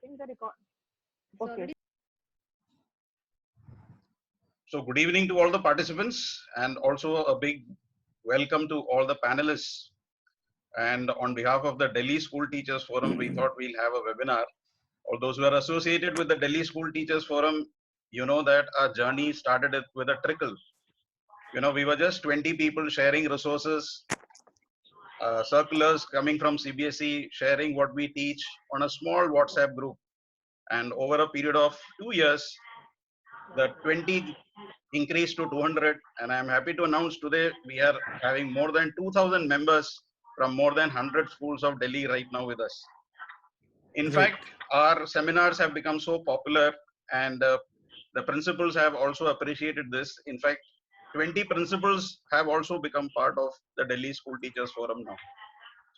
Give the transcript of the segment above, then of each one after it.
think the record. Okay. So good evening to all the participants and also a big welcome to all the panelists. And on behalf of the Delhi School Teachers Forum, we thought we'll have a webinar. All those who are associated with the Delhi School Teachers Forum, you know that our journey started with a trickle. You know, we were just 20 people sharing resources, circulars coming from CBSE, sharing what we teach on a small WhatsApp group. And over a period of 2 years, the 20 increased to 200. And I'm happy to announce today we are having more than 2,000 members from more than 100 schools of Delhi right now with us. In fact, our seminars have become so popular and the principals have also appreciated this. In fact, 20 principals have also become part of the Delhi School Teachers Forum now.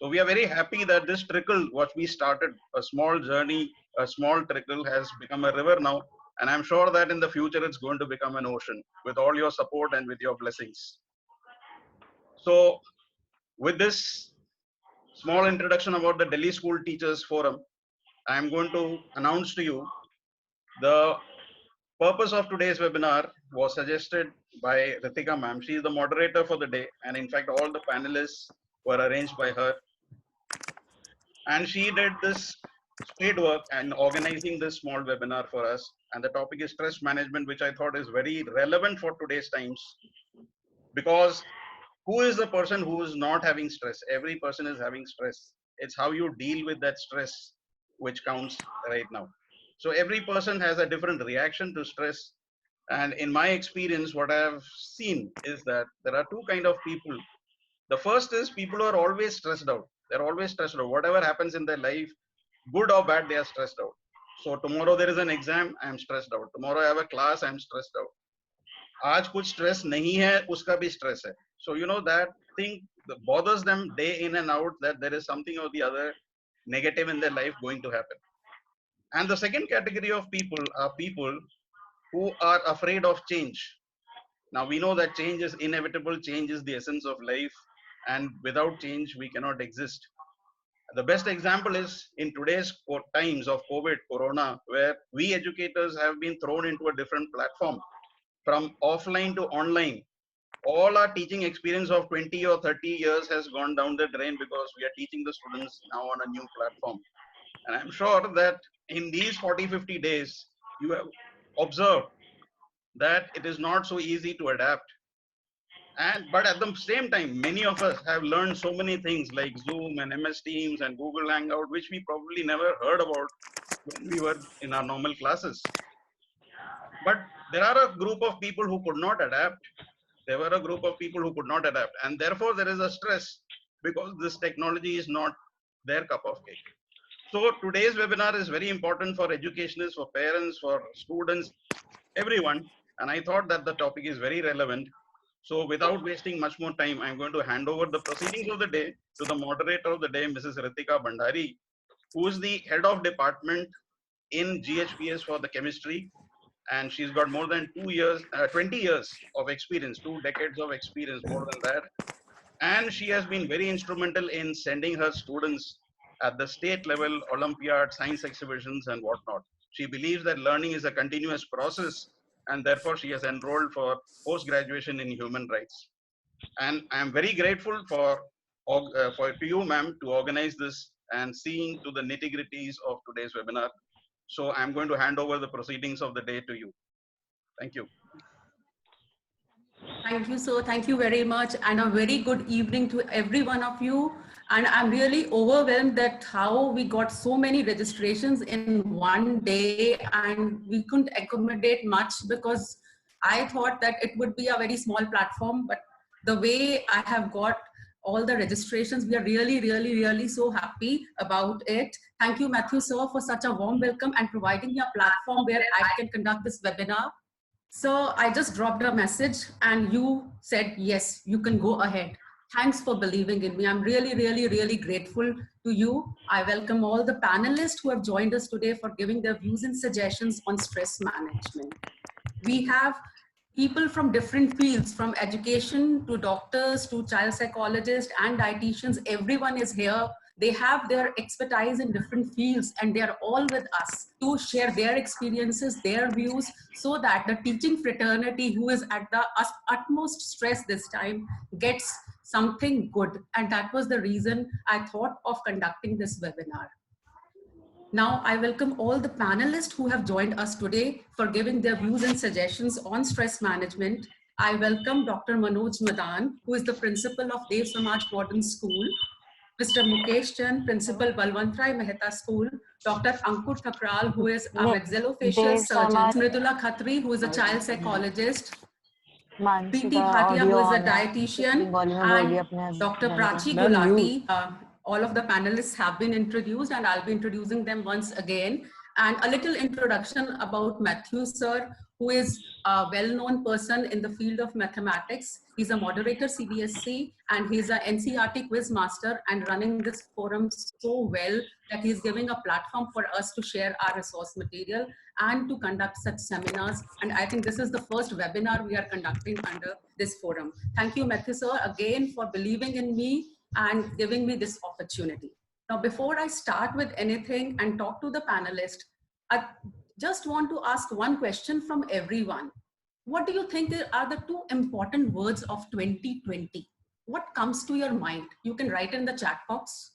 So we are very happy that this trickle, what we started, a small journey, a small trickle has become a river now. And I'm sure that in the future, it's going to become an ocean with all your support and with your blessings. So with this small introduction about the Delhi School Teachers Forum, I'm going to announce to you the purpose of today's webinar was suggested by Ritika ma'am. She is the moderator for the day. And in fact, all the panelists were arranged by her. And she did this great work and organizing this small webinar for us. And the topic is stress management, which I thought is very relevant for today's times. Because who is the person who is not having stress? Every person is having stress. It's how you deal with that stress which counts right now. So every person has a different reaction to stress. And in my experience, what I've seen is that there are two kinds of people. The first is people who are always stressed out. They're always stressed out. Whatever happens in their life, good or bad, they are stressed out. So tomorrow there is an exam, I'm stressed out. Tomorrow I have a class, I'm stressed out. आज कुछ stress नहीं है, उसका भी stress है. So you know that thing that bothers them day in and out, that there is something or the other negative in their life going to happen. And the second category of people are people who are afraid of change. Now we know that change is inevitable, change is the essence of life, and without change we cannot exist. The best example is in today's times of COVID, Corona, where we educators have been thrown into a different platform from offline to online. All our teaching experience of 20 or 30 years has gone down the drain because we are teaching the students now on a new platform. And I'm sure that in these 40-50 days, you have observed that it is not so easy to adapt. But at the same time, many of us have learned so many things like Zoom and MS Teams and Google Hangout, which we probably never heard about when we were in our normal classes. But there are a group of people who could not adapt. There were a group of people who could not adapt. And therefore, there is a stress because this technology is not their cup of cake. So today's webinar is very important for educationists, for parents, for students, everyone. And I thought that the topic is very relevant. So without wasting much more time, I'm going to hand over the proceedings of the day to the moderator of the day, Mrs. Ritika Bhandari, who is the head of department in GHPS for the chemistry. And she's got more than 20 years of experience, 2 decades of experience, more than that. And she has been very instrumental in sending her students at the state level, Olympiad, science exhibitions and whatnot. She believes that learning is a continuous process, and therefore she has enrolled for post-graduation in human rights. And I'm very grateful for you, ma'am, to organize this and seeing to the nitty-gritties of today's webinar. So I'm going to hand over the proceedings of the day to you. Thank you. Thank you, sir. Thank you very much. And a very good evening to every one of you. And I'm really overwhelmed that how we got so many registrations in one day and we couldn't accommodate much because I thought that it would be a very small platform, but the way I have got all the registrations, we are really so happy about it. Thank you, Matthew, sir, for such a warm welcome and providing me a platform where I can conduct this webinar. So I just dropped a message and you said, yes, you can go ahead. Thanks for believing in me. I'm really grateful to you. I welcome all the panelists who have joined us today for giving their views and suggestions on stress management. We have people from different fields, from education to doctors to child psychologists and dietitians. Everyone is here They have their expertise in different fields, and they are all with us to share their experiences, their views, so that the teaching fraternity, who is at the utmost stress this time, gets something good. And that was the reason I thought of conducting this webinar. Now, I welcome all the panelists who have joined us today for giving their views and suggestions on stress management. I welcome Dr. Manoj Madan, who is the principal of Dev Samaj Modern School, Mr. Mukesh Chand, principal Balwantrai Mehta School, Dr. Ankur Thakral, who is a maxillofacial surgeon, Smritula Khatri, who is a child psychologist, Preeti Bhatia, who is a dietitian, and Dr. Prachi Gulati. All of the panelists have been introduced, and I'll be introducing them once again. And a little introduction about Matthew sir, who is a well-known person in the field of mathematics. He's a moderator CBSC, and he's a NCERT quiz master, and running this forum so well that he's giving a platform for us to share our resource material and to conduct such seminars. And I think this is the first webinar we are conducting under this forum. Thank you, Matthew sir, again for believing in me and giving me this opportunity. Now, before I start with anything and talk to the panelists, I just want to ask one question from everyone. What do you think are the two important words of 2020? What comes to your mind? You can write in the chat box.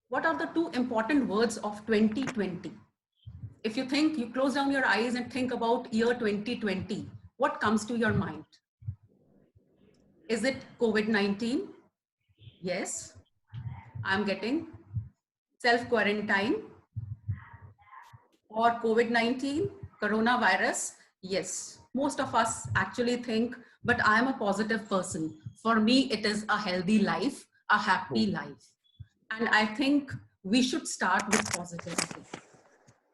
What are the two important words of 2020? If you think, you close down your eyes and think about year 2020, what comes to your mind? Is it COVID-19? Yes, I'm getting self-quarantine. Or COVID-19, coronavirus? Yes, most of us actually think, but I am a positive person. For me, it is a healthy life, a happy life. And I think we should start with positivity.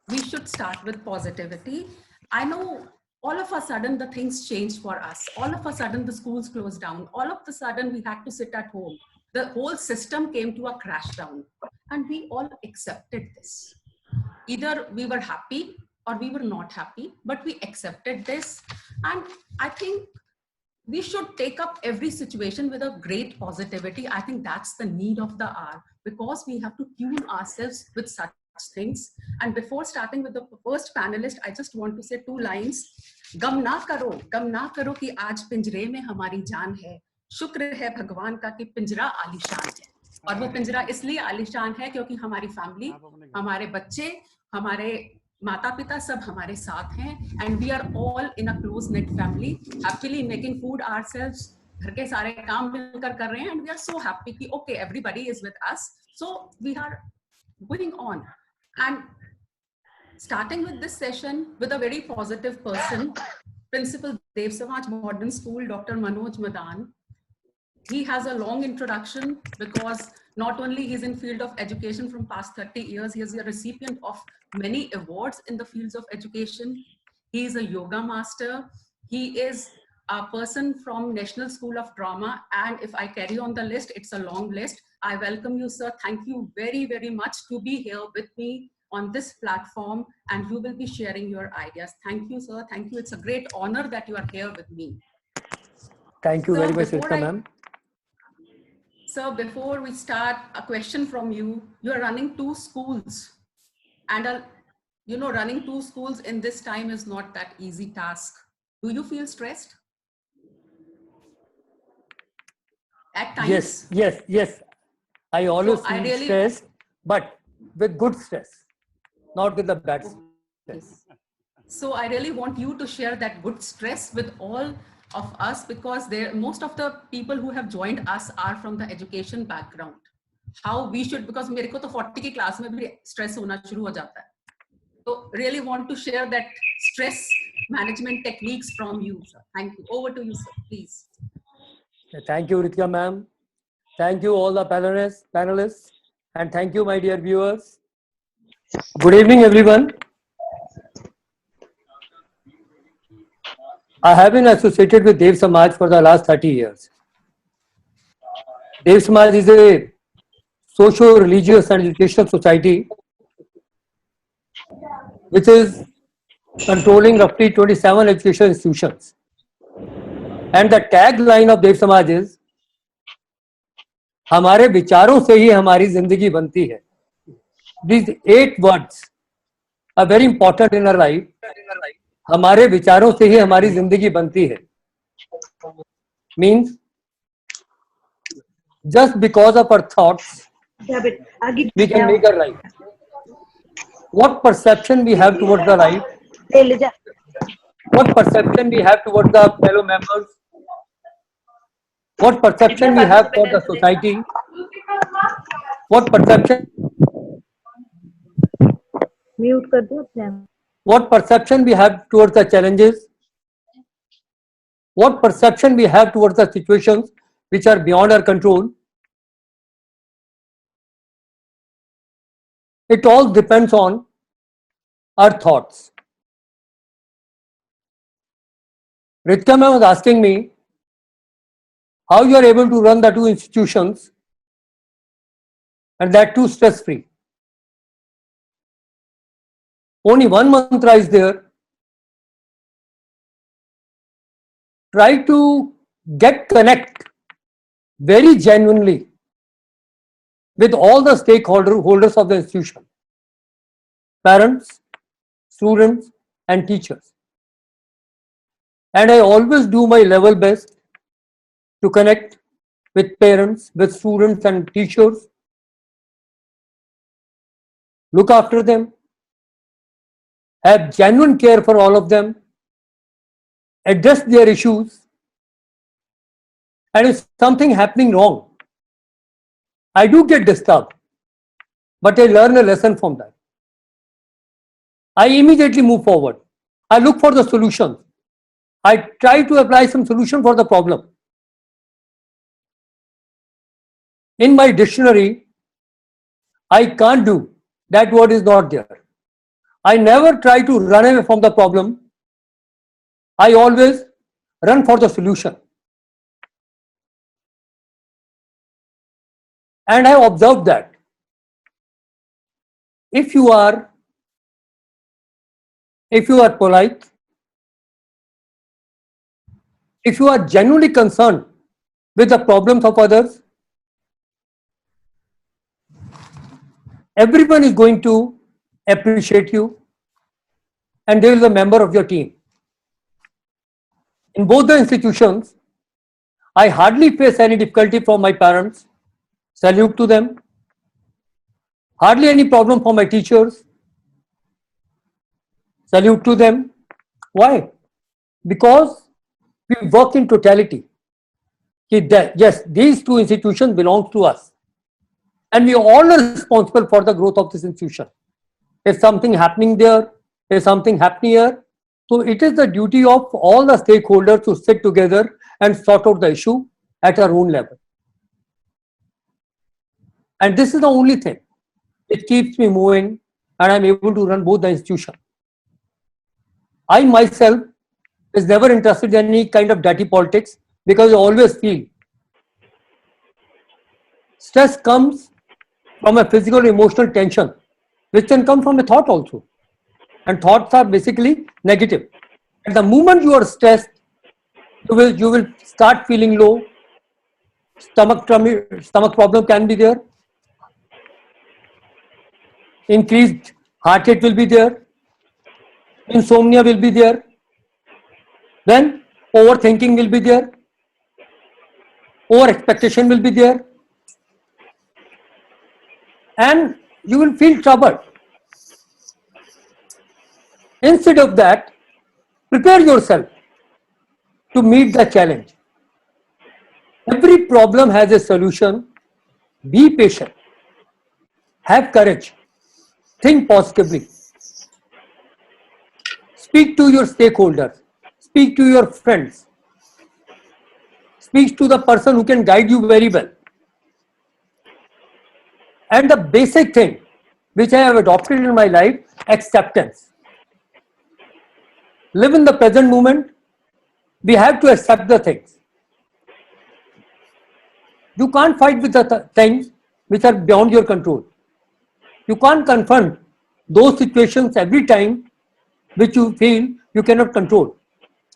We should start with positivity. I know all of a sudden the things changed for us. All of a sudden the schools closed down. All of a sudden we had to sit at home. The whole system came to a crash down, and we all accepted this. Either we were happy or we were not happy, but we accepted this. And I think we should take up every situation with a great positivity. I think that's the need of the hour, because we have to tune ourselves with such things. And before starting with the first panelist, I just want to say two lines. गम ना करो कि आज पिंजरे में हमारी जान है, शुक्र है भगवान का कि पिंजरा आलीशान है. और वो पिंजरा इसलिए आलीशान है क्योंकि हमारी फैमिली, हमारे बच्चे, हमारे माता पिता सब हमारे साथ हैं, and we are all in a close knit family, happily making food ourselves. घर के सारे काम मिलकर कर रहे हैं, and we are so happy कि okay, everybody is with us. So we are going on. And starting with this session with a very positive person, Principal Dev Samaj Modern School, Dr. Manoj Madan. He has a long introduction because not only he's in field of education from past 30 years, he is a recipient of many awards in the fields of education. He is a yoga master. He is a person from National School of Drama. And if I carry on the list, it's a long list. I welcome you, sir. Thank you very, very much to be here with me on this platform, and you will be sharing your ideas. Thank you, sir. Thank you. It's a great honor that you are here with me. Thank you very much, Ritika ma'am. Sir, before we start, a question from you. You are running two schools, and you know, running two schools in this time is not that easy task. Do you feel stressed? At times? Yes. I always feel stressed, but with good stress, not with the bad stress. So I really want you to share that good stress with all of us, because most of the people who have joined us are from the education background. How we should, because मेरे को तो 40 की class में भी stress होना शुरू हो जाता है. So really want to share that stress management techniques from you, sir. Thank you. Over to you, sir, please. Thank you, Ritika ma'am. Thank you all the panelists, and thank you, my dear viewers. Good evening, everyone. I have been associated with Dev Samaj for the last 30 years. Dev Samaj is a socio-religious and educational society which is controlling roughly 27 educational institutions. And the tagline of Dev Samaj is हमारे विचारों से ही हमारी जिंदगी बनती है. These 8 words are very important in our life. हमारे विचारों से ही हमारी जिंदगी बनती है. Means just because of our thoughts, we can make our life. What perception we have towards the life, what perception we have towards the fellow members, what perception we have for the society, what perception mute कर दो अपने आप. what perception we have towards the challenges, what perception we have towards the situations which are beyond our control. It all depends on our thoughts. Ritika ma'am was asking me how you are able to run the 2 institutions and that too stress-free. Only one mantra is there. Try to connect very genuinely with all the stakeholders of the institution, parents, students, and teachers. And I always do my level best to connect with parents, with students and teachers, look after them, have genuine care for all of them, address their issues, and if something happening wrong, I do get disturbed, but I learn a lesson from that. I immediately move forward. I look for the solutions. I try to apply some solution for the problem. In my dictionary, I can't do that word is not there. I never try to run away from the problem. I always run for the solution. And I observed that if you are polite, if you are genuinely concerned with the problems of others, everyone is going to appreciate you and they will be a member of your team. In both the institutions, I hardly face any difficulty from my parents. Salute to them. Hardly any problem for my teachers. Salute to them. Why? Because we work in totality. Yes, these 2 institutions belong to us. And we all are responsible for the growth of this institution. If something happening there, if something happening here, so it is the duty of all the stakeholders to sit together and sort out the issue at our own level. And this is the only thing. It keeps me moving and I'm able to run both the institutions. I myself is never interested in any kind of dirty politics because I always feel stress comes from a physical or emotional tension, which can come from a thought also. And thoughts are basically negative. At the moment you are stressed, you will start feeling low, stomach problem can be there, increased heart rate will be there, insomnia will be there, then overthinking will be there, over expectation will be there, and you will feel troubled. Instead of that, prepare yourself to meet the challenge. Every problem has a solution. Be patient. Have courage. Think positively. Speak to your stakeholders. Speak to your friends. Speak to the person who can guide you very well. And the basic thing which I have adopted in my life, acceptance. Live in the present moment. We have to accept the things. You can't fight with the things which are beyond your control. You can't confront those situations every time which you feel you cannot control.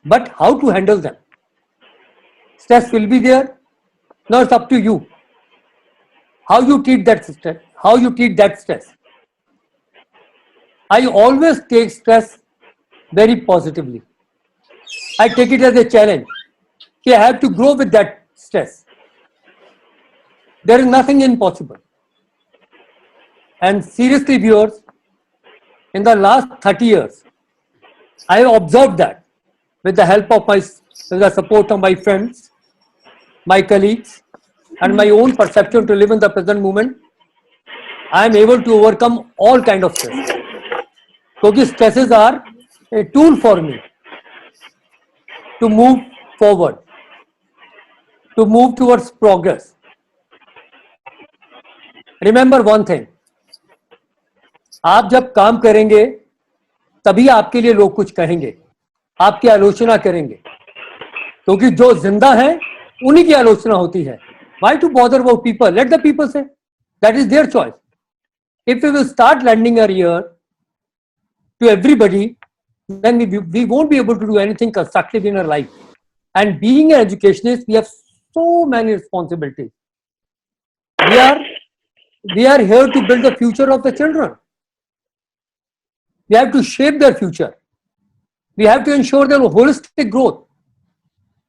But how to handle them? Stress will be there. Now it's up to you. how you treat that stress, how you treat that stress. I always take stress very positively. I take it as a challenge. I have to grow with that stress. There is nothing impossible. And seriously, viewers, in the last 30 years, I have observed that with the help of with the support of my friends, my colleagues, and my own perception to live in the present moment, I am able to overcome all kind of stress. Because stresses are a tool for me to move forward, to move towards progress. Remember one thing, आप जब काम करेंगे तभी आपके लिए लोग कुछ कहेंगे, आपकी आलोचना करेंगे, क्योंकि जो जिंदा है उन्हीं की आलोचना होती है. Why to bother about people? Let the people say. That is their choice. If we will start lending our ear to everybody, then we won't be able to do anything constructive in our life. And being an educationist, we have so many responsibilities. We are here to build the future of the children. We have to shape their future. We have to ensure their holistic growth.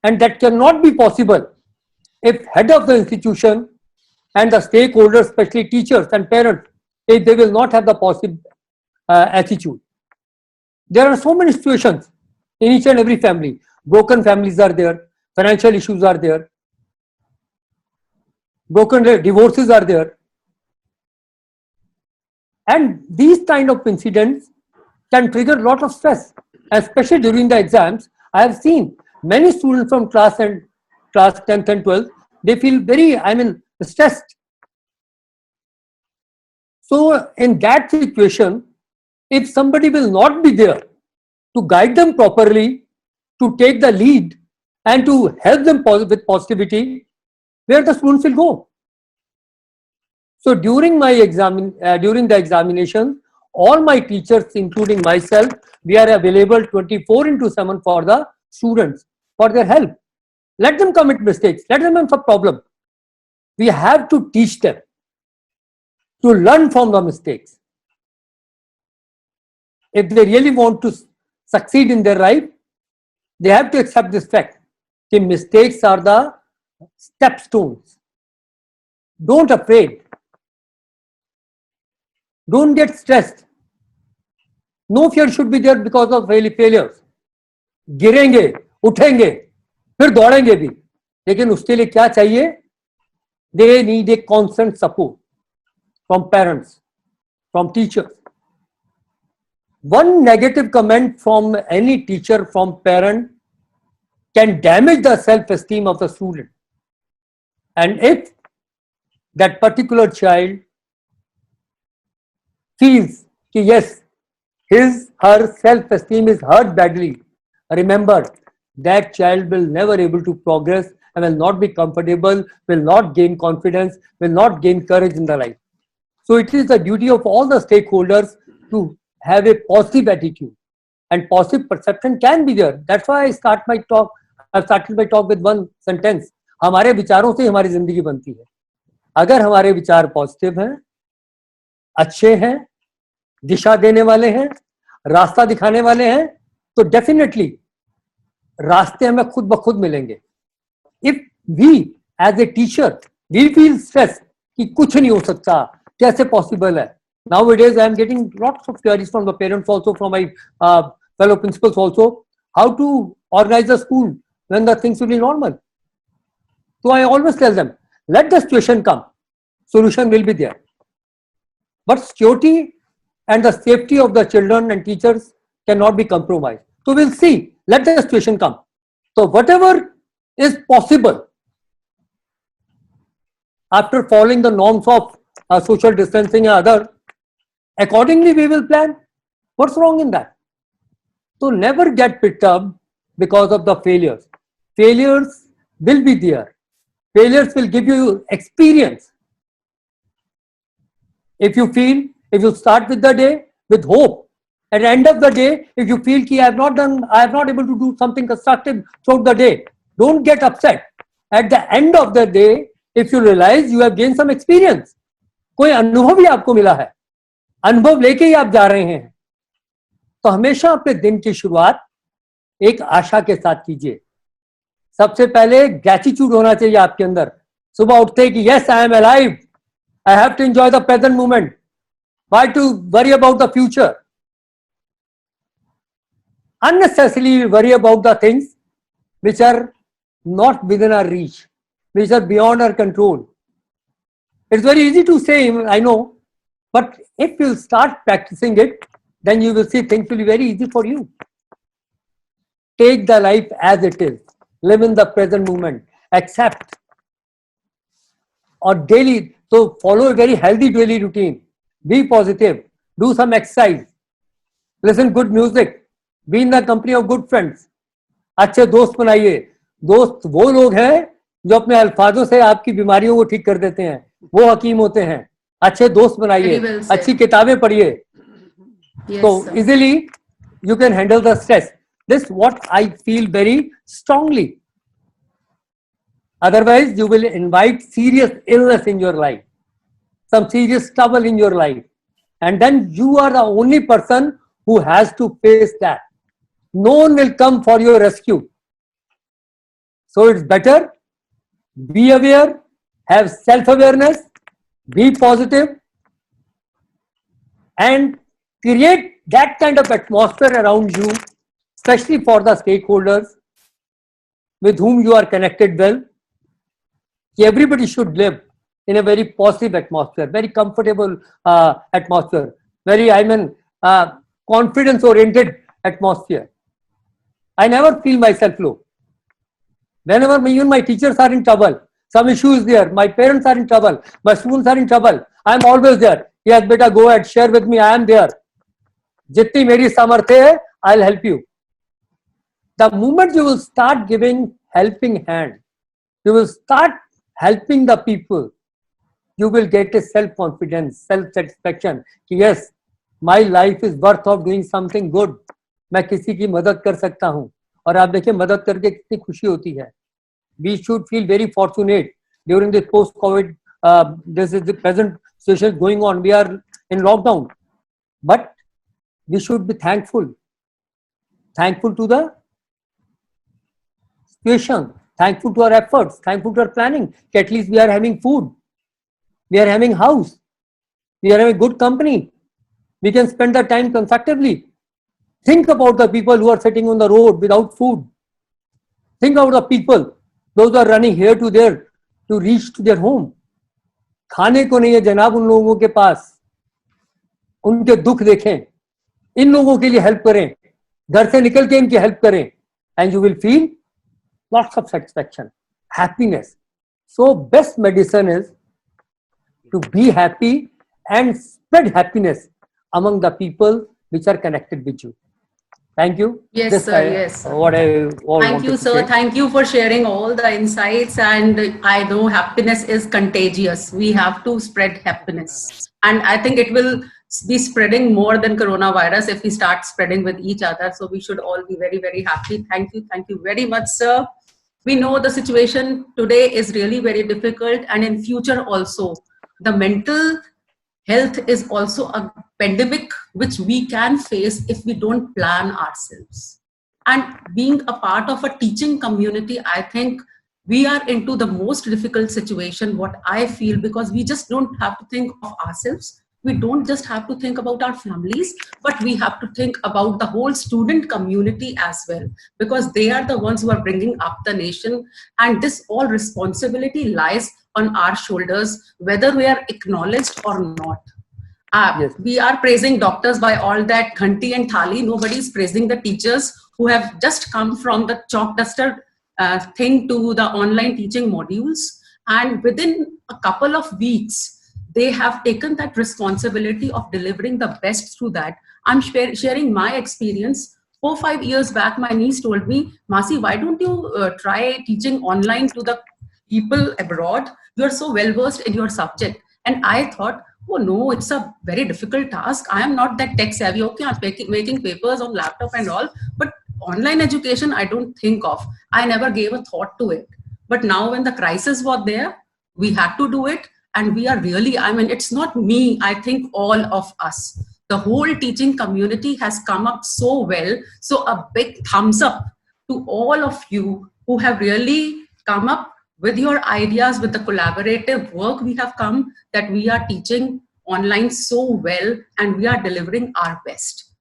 And that cannot be possible if head of the institution and the stakeholders, especially teachers and parents, if they will not have the positive attitude. There are so many situations in each and every family. Broken families are there, financial issues are there, broken divorces are there. And these kind of incidents can trigger a lot of stress, especially during the exams. I have seen many students from class 10th and 12th, they feel very, stressed. So in that situation, if somebody will not be there to guide them properly, to take the lead and to help them with positivity, where the students will go. So during the examination, all my teachers, including myself, we are available 24/7 for the students, for their help. Let them commit mistakes, let them have a problem. We have to teach them to learn from the mistakes. If they really want to succeed in their life, they have to accept this fact that mistakes are the stepstones. Don't afraid. Don't get stressed. No fear should be there because of failures. गिरेंगे, उठेंगे, फिर दौड़ेंगे भी. लेकिन उसके लिए क्या चाहिए? They need a constant support from parents, from teachers. One negative comment from any teacher, from parent, can damage the self-esteem of the student. And if that particular child feels that yes, her self-esteem is hurt badly, remember that child will never able to progress and will not be comfortable, will not gain confidence, will not gain courage in the life. So it is the duty of all the stakeholders to have a positive attitude, and positive perception can be there. That's why I started my talk with one sentence. हमारे विचारों से हमारी जिंदगी बनती है. अगर हमारे विचार पॉजिटिव हैं, अच्छे हैं, दिशा देने वाले हैं, रास्ता दिखाने वाले हैं, तो डेफिनेटली रास्ते हमें खुद ब खुद मिलेंगे. If we as a teacher we feel stress कि कुछ नहीं हो सकता, कैसे possible है? Nowadays I am getting lots of queries from the parents also, from my fellow principals also, how to organize the school when the things will be normal. So I always tell them, let the situation come, solution will be there. But security and the safety of the children and teachers cannot be compromised. So we'll see, let the situation come. So whatever is possible, after following the norms of social distancing and other, accordingly we will plan. What's wrong in that? So never get perturbed because of the failures. Failures will be there. Failures will give you experience. If you start with the day with hope, at the end of the day, if you feel that I have not able to do something constructive throughout the day, don't get upset. At the end of the day, if you realize you have gained some experience. कोई अनुभव ही आपको मिला है, अनुभव लेके ही आप जा रहे हैं. तो हमेशा अपने दिन की शुरुआत एक आशा के साथ कीजिए. सबसे पहले ग्रेटिट्यूड होना चाहिए आपके अंदर. सुबह उठते कि yes I am alive, I have to enjoy the present moment, why to worry about the future. Unnecessarily worry about the things which are not within our reach, which are beyond our control. It's very easy to say, I know, but if you start practicing it, then you will see things will be very easy for you. Take the life as it is, live in the present moment, accept. Or daily, so follow a very healthy daily routine, be positive, do some exercise, listen good music, be in the company of good friends. अच्छे दोस्त बनाइए. दोस्त वो लोग हैं जो अपने अल्फाजों से आपकी बीमारियों को ठीक कर देते हैं, वो हकीम होते हैं. अच्छे दोस्त बनाइए, अच्छी किताबें पढ़िए. So easily you can handle the stress. This is what I feel very strongly. Otherwise you will invite serious illness in your life, some serious trouble in your life, and then you are the only person who has to face that. No one will come for your rescue. So it's better, be aware, have self-awareness, be positive, and create that kind of atmosphere around you, especially for the stakeholders with whom you are connected well. Everybody should live in a very positive atmosphere, very comfortable atmosphere, very, confidence-oriented atmosphere. I never feel myself low. Whenever even my teachers are in trouble, some issue is there, my parents are in trouble, my students are in trouble, I am always there. Yes, beta, go ahead, share with me, I am there. Jitni meri samarthe hai, I'll help you. The moment you will start giving helping hand, you will start helping the people, you will get a self-confidence, self-satisfaction. Yes, my life is worth of doing something good. मैं किसी की मदद कर सकता हूं. और आप देखिए मदद करके कितनी खुशी होती है. We should feel very fortunate during this post-COVID. This is the present situation going on. We are in lockdown, but we should be thankful. Thankful to the situation. Thankful to our efforts. Thankful to our planning. At least we are having food. We are having house. We are having good company. We can spend the time constructively. Think about the people who are sitting on the road without food. Think about the people, those who are running here to there to reach to their home. खाने को नहीं है जनाब उन लोगों के पास. उनके दुख देखें, इन लोगों के लिए हेल्प करें, घर से निकल के इनकी हेल्प करें, and you will feel lots of satisfaction, happiness. So best medicine is to be happy and spread happiness among the people which are connected with you. Thank you. Yes, This sir. I- Yes, sir. What I Thank you, sir. Thank you for sharing all the insights. And I know happiness is contagious. We have to spread happiness. And I think it will be spreading more than coronavirus if we start spreading with each other. So we should all be very, very happy. Thank you. Thank you very much, sir. We know the situation today is really very difficult. And in future also, the mental health is also a pandemic which we can face if we don't plan ourselves. And being a part of a teaching community, I think we are into the most difficult situation, what I feel, because we just don't have to think of ourselves. We don't just have to think about our families, but we have to think about the whole student community as well, because they are the ones who are bringing up the nation. And this all responsibility lies on our shoulders, whether we are acknowledged or not. Yes. We are praising doctors by all that ghanti and thali. Nobody is praising the teachers who have just come from the chalk duster thing to the online teaching modules. And within a couple of weeks, they have taken that responsibility of delivering the best through that. I'm sharing my experience. 4-5 years back, my niece told me, Masi, why don't you try teaching online to the people abroad? You're so well versed in your subject. And I thought, oh no, it's a very difficult task. I am not that tech savvy. Okay, I'm making papers on laptop and all, but online education, I don't think of. I never gave a thought to it. But now when the crisis was there, we had to do it. And we are really, I mean, it's not me, I think all of us. The whole teaching community has come up so well. So a big thumbs up to all of you who have really come up with your ideas, with the collaborative work we have come, that we are teaching online so well and we are delivering our best.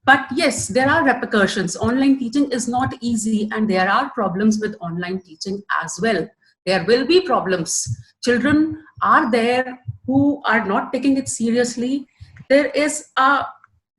But yes, there are repercussions. Online teaching is not easy and there are problems with online teaching as well. There will be problems. Children are there who are not taking it seriously. There is a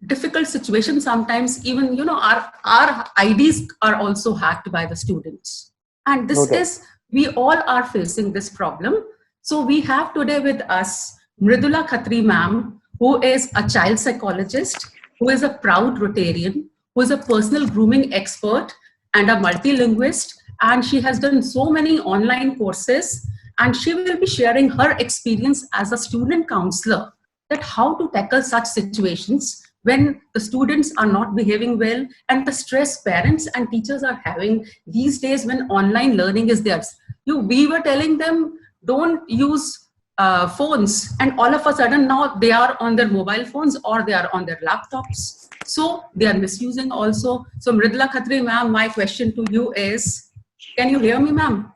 difficult situation sometimes, even, you know, our IDs are also hacked by the students. And this is, we all are facing this problem. So we have today with us Mridula Khatri ma'am, who is a child psychologist, who is a proud Rotarian, who is a personal grooming expert and a multilinguist. And she has done so many online courses, and she will be sharing her experience as a student counselor, that how to tackle such situations when the students are not behaving well and the stress parents and teachers are having these days when online learning is there. We were telling them, don't use phones, and all of a sudden now they are on their mobile phones or they are on their laptops. So they are misusing also. So Mridula Khatri ma'am, my question to you is, can you hear me, ma'am?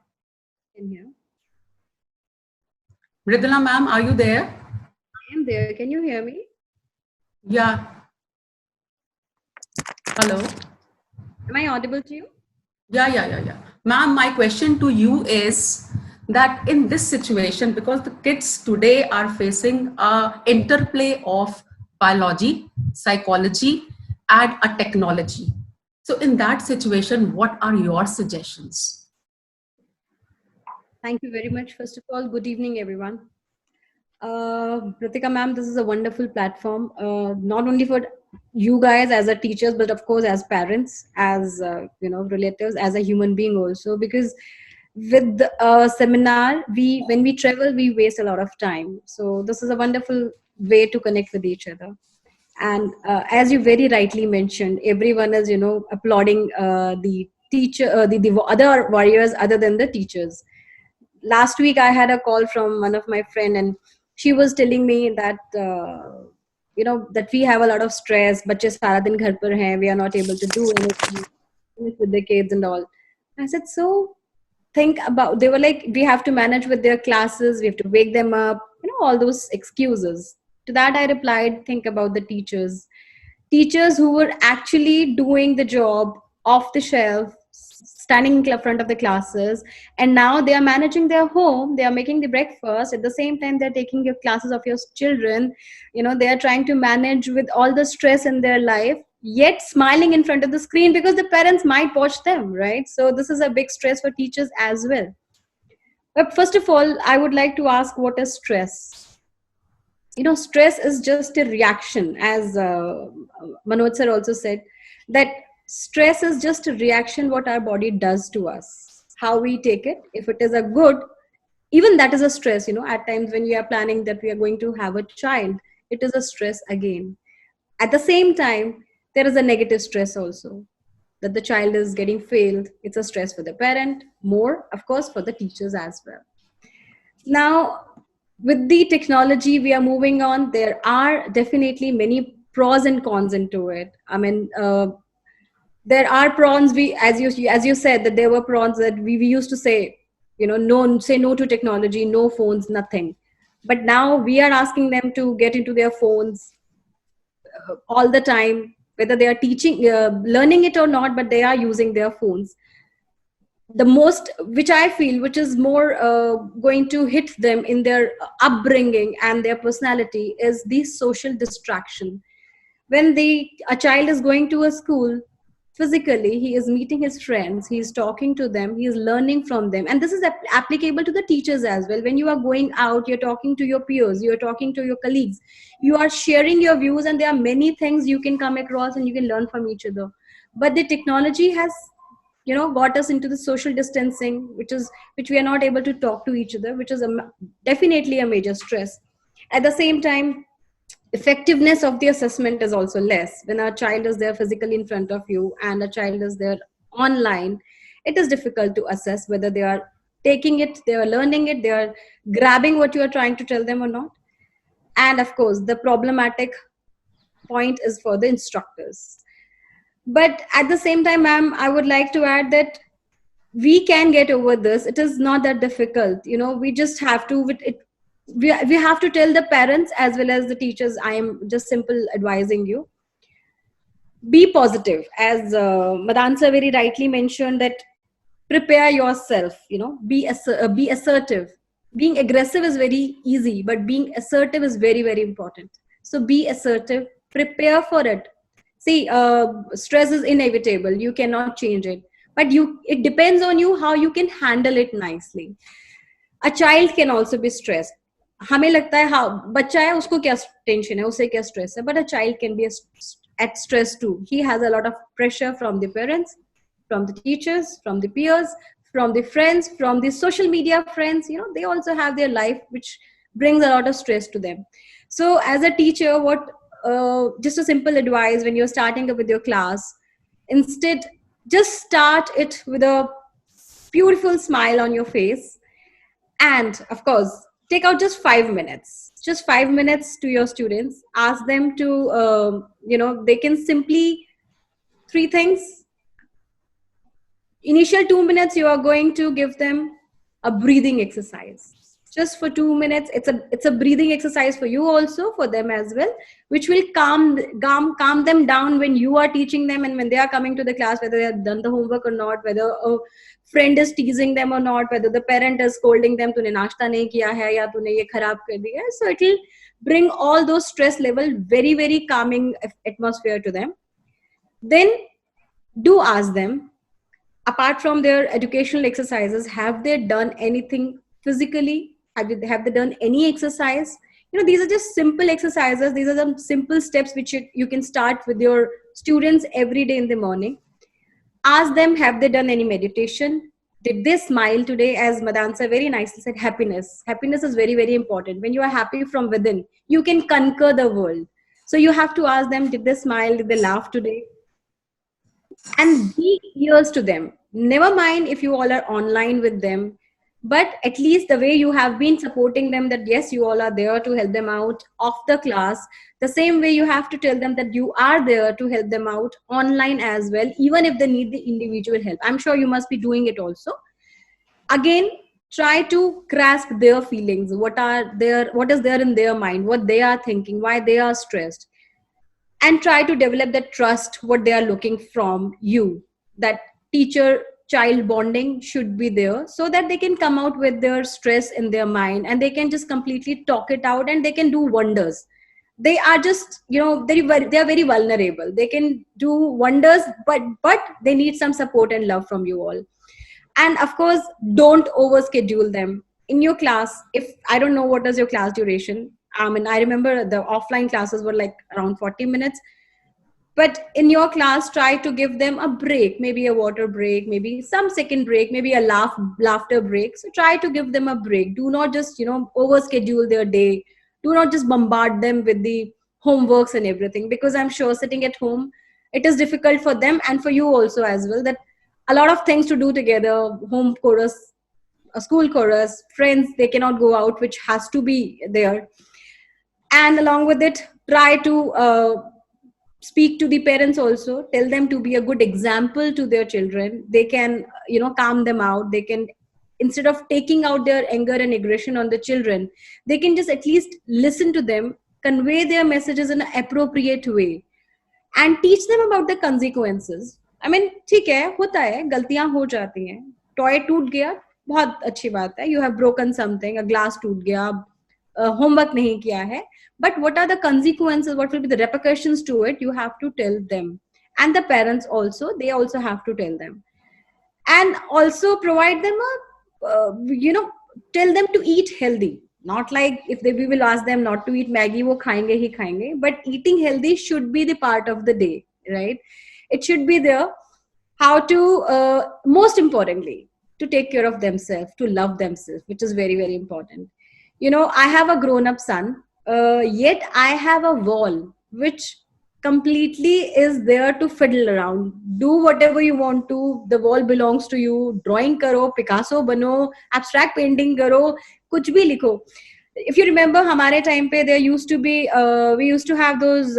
Can hear. Mridula ma'am, are you there? I am there. Can you hear me? Yeah. Hello. Am I audible to you? Yeah. Ma'am, my question to you is that in this situation, because the kids today are facing a interplay of biology, psychology, and a technology. So in that situation, what are your suggestions? Thank you very much. First of all, good evening, everyone. Pratika ma'am, this is a wonderful platform, not only for you guys as a teachers, but of course as parents, as relatives, as a human being also, because with a seminar, when we travel, we waste a lot of time. So this is a wonderful way to connect with each other. And as you very rightly mentioned, everyone is, applauding the teacher, the other warriors other than the teachers. Last week, I had a call from one of my friend, and she was telling me that, that we have a lot of stress, बच्चे सारा दिन घर पर हैं, we are not able to do anything with the kids and all. I said, so think about, they were like, we have to manage with their classes, we have to wake them up, all those excuses. To that I replied, think about the teachers who were actually doing the job off the shelf, standing in front of the classes, and now they are managing their home, they are making the breakfast, at the same time they're taking your classes of your children, they are trying to manage with all the stress in their life, yet smiling in front of the screen because the parents might watch them, right? So this is a big stress for teachers as well. But first of all, I would like to ask, what is stress? Stress is just a reaction, as Manoj sir also said, that stress is just a reaction what our body does to us, how we take it. If it is a good, even that is a stress. At times when we are planning that we are going to have a child, it is a stress again. At the same time, there is a negative stress also, that the child is getting failed. It's a stress for the parent, more of course for the teachers as well. Now, with the technology we are moving on, there are definitely many pros and cons into it. I mean, there are pros. As you said, that there were pros that we used to say, say no to technology, no phones, nothing. But now we are asking them to get into their phones all the time, whether they are teaching, learning it or not, but they are using their phones. The most, which I feel, which is more going to hit them in their upbringing and their personality, is the social distraction. When a child is going to a school, physically, he is meeting his friends, he is talking to them, he is learning from them. And this is applicable to the teachers as well. When you are going out, you're talking to your peers, you're talking to your colleagues, you are sharing your views, and there are many things you can come across and you can learn from each other. But the technology has got us into the social distancing, which we are not able to talk to each other, which is definitely a major stress. At the same time, effectiveness of the assessment is also less. When a child is there physically in front of you and a child is there online, it is difficult to assess whether they are taking it, they are learning it, they are grabbing what you are trying to tell them or not. And of course, the problematic point is for the instructors. But at the same time, ma'am, I would like to add that we can get over this. It is not that difficult. We just have to, we have to tell the parents as well as the teachers. I am just simple advising you. Be positive. As Madan sir very rightly mentioned, that prepare yourself, be assertive. Being aggressive is very easy, but being assertive is very, very important. So be assertive, prepare for it. See, stress is inevitable. You cannot change it, but it depends on you how you can handle it nicely. A child can also be stressed. हमें लगता है हाँ बच्चा है उसको क्या tension है उसे क्या स्ट्रेस है, but a child can be at stress too. He has a lot of pressure from the parents, from the teachers, from the peers, from the friends, from the social media friends. They also have their life, which brings a lot of stress to them. So as a teacher, just a simple advice when you're starting up with your class, instead just start it with a beautiful smile on your face, and of course take out just 5 minutes to your students. Ask them to they can simply 3 things. Initial 2 minutes, you are going to give them a breathing exercise. Just for 2 minutes, it's a breathing exercise for you also, for them as well, which will calm them down when you are teaching them and when they are coming to the class, whether they have done the homework or not, whether a friend is teasing them or not, whether the parent is scolding them, तूने नाश्ता नहीं किया है या तूने ये खराब कर दिया है. So it will bring all those stress level, very, very calming atmosphere to them. Then do ask them, apart from their educational exercises, have they done anything physically? Have they done any exercise? These are just simple exercises. These are some simple steps which you can start with your students every day in the morning. Ask them, have they done any meditation? Did they smile today? As Madan sir very nicely said, happiness. Happiness is very, very important. When you are happy from within, you can conquer the world. So you have to ask them, did they smile? Did they laugh today? And be ears to them. Never mind if you all are online with them, but at least the way you have been supporting them, that yes, you all are there to help them out off the class, the same way you have to tell them that you are there to help them out online as well, even if they need the individual help. I'm sure you must be doing it also. Again, try to grasp their feelings. What is there in their mind, what they are thinking, why they are stressed, and try to develop that trust, what they are looking from you. That teacher-child bonding should be there, so that they can come out with their stress in their mind and they can just completely talk it out and they can do wonders. They are just, they are very vulnerable. They can do wonders, but they need some support and love from you all. And of course, don't overschedule them in your class. If I don't know what is your class duration, I remember the offline classes were like around 40 minutes. But in your class, try to give them a break, maybe a water break, maybe some second break, maybe a laughter break. So try to give them a break. Do not just, overschedule their day. Do not just bombard them with the homeworks and everything, because I'm sure sitting at home, it is difficult for them and for you also as well, that a lot of things to do together, home chorus, a school chorus, friends, they cannot go out, which has to be there. And along with it, try to speak to the parents also. Tell them to be a good example to their children. They can, calm them out. They can, instead of taking out their anger and aggression on the children, they can just at least listen to them, convey their messages in an appropriate way, and teach them about the consequences. ठीक है, होता है, गलतियां हो जाती हैं. Toy टूट गया, बहुत अच्छी बात है. You have broken something, a glass टूट गया, homework नहीं किया है. But what are the consequences? What will be the repercussions to it? You have to tell them. And the parents also, they also have to tell them. And also provide them tell them to eat healthy. Not like we will ask them not to eat Maggie, wo khayenge hi khayenge. But eating healthy should be the part of the day, right? It should be there. How to, most importantly, to take care of themselves, to love themselves, which is very, very important. I have a grown-up son, yet I have a wall which completely is there to fiddle around. Do whatever you want to. The wall belongs to you. Drawing karo, Picasso bano, abstract painting karo, kuch bhi likho. If you remember, hamare time pe there used to be we used to have those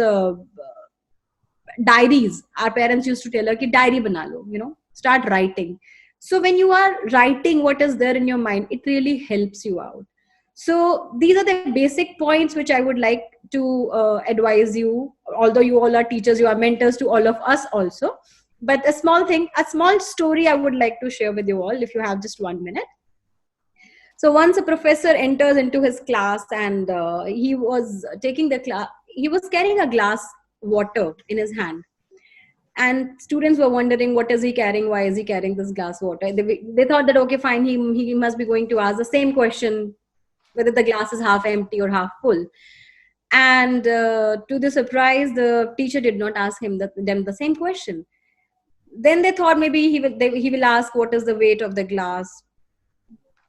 diaries. Our parents used to tell her ki diary bana lo, start writing. So when you are writing what is there in your mind, it really helps you out. So these are the basic points which I would like to advise you. Although you all are teachers, you are mentors to all of us also. But a small thing, a small story I would like to share with you all, if you have just 1 minute. So once a professor enters into his class, and he was taking the class, he was carrying a glass water in his hand, and students were wondering, what is he carrying, why is he carrying this glass water? They thought that, okay, fine, he must be going to ask the same question, whether the glass is half empty or half full. And to the surprise, the teacher did not ask them the same question. Then they thought maybe he will ask what is the weight of the glass.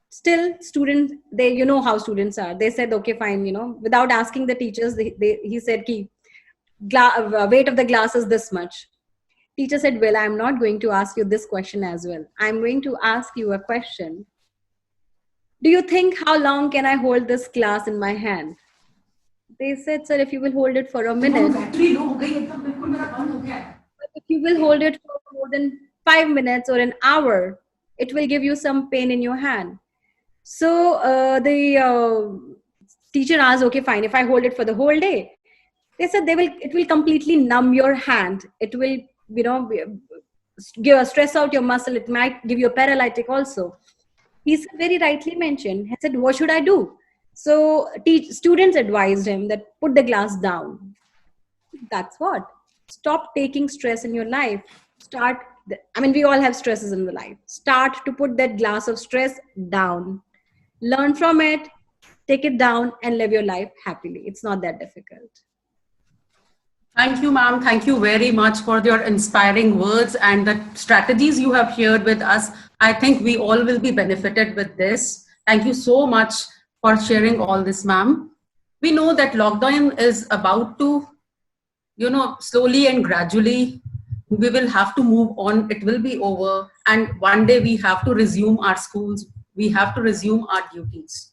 Still, students, you know how students are. They said, okay, fine, without asking the teachers, he said, weight of the glass is this much. Teacher said, well, I'm not going to ask you this question as well. I'm going to ask you a question. Do you think how long can I hold this glass in my hand? They said, sir, if you will hold it for a minute. But if you will hold it for more than 5 minutes or an hour, it will give you some pain in your hand. So the teacher asked, okay, fine, if I hold it for the whole day. They said it will completely numb your hand. It will, give a stress out your muscle. It might give you a paralytic also. He said, very rightly mentioned. He said, what should I do? So students advised him that put the glass down. That's what. Stop taking stress in your life. We all have stresses in the life. Start to put that glass of stress down. Learn from it, take it down, and live your life happily. It's not that difficult. Thank you, ma'am. Thank you very much for your inspiring words and the strategies you have shared with us. I think we all will be benefited with this. Thank you so much for sharing all this, ma'am. We know that lockdown is about to, slowly and gradually, we will have to move on. It will be over. And one day we have to resume our schools. We have to resume our duties.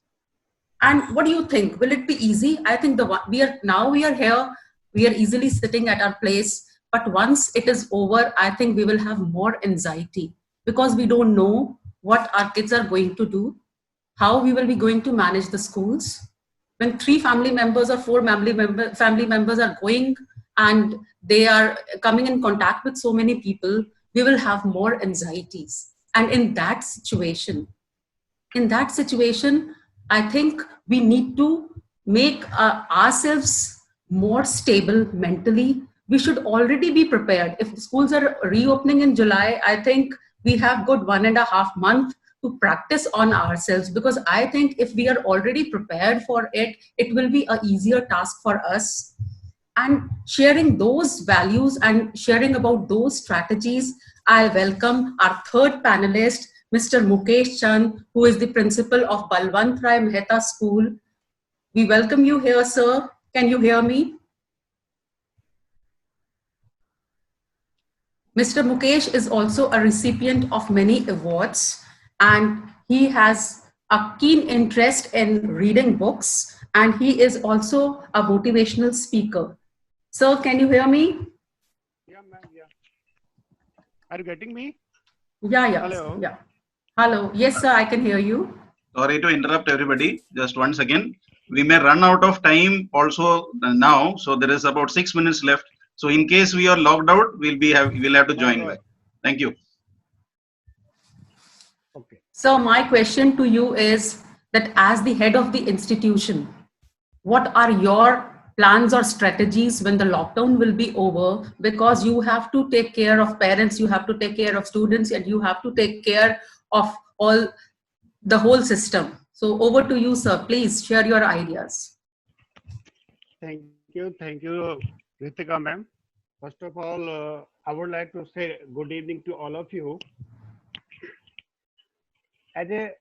And what do you think? Will it be easy? I think we are here. We are easily sitting at our place. But once it is over, I think we will have more anxiety because we don't know what our kids are going to do, how we will be going to manage the schools. When 3 family members or 4 family members are going and they are coming in contact with so many people, we will have more anxieties. And in that situation, I think we need to make ourselves more stable mentally. We should already be prepared. If the schools are reopening in July, I think we have good 1.5 months to practice on ourselves, because I think if we are already prepared for it, it will be an easier task for us. And sharing those values and sharing about those strategies, I welcome our third panelist, Mr. Mukesh Chand, who is the principal of Balwant Rai Mehta School. We welcome you here, sir. Can you hear me? Mr. Mukesh is also a recipient of many awards, and he has a keen interest in reading books, and he is also a motivational speaker. Sir, can you hear me? Yeah, ma'am, yeah. Are you getting me? Yeah. Hello. Yeah. Hello. Yes, sir, I can hear you. Sorry to interrupt everybody. Just once again, we may run out of time also now. So there is about 6 minutes left. So in case we are logged out, we'll have to join back. Thank you. Okay. So my question to you is that as the head of the institution, what are your plans or strategies when the lockdown will be over? Because you have to take care of parents, you have to take care of students, and you have to take care of the whole system. So over to you, sir. Please share your ideas. Thank you, Ritika ma'am. First of all, I would like to say good evening to all of you. As a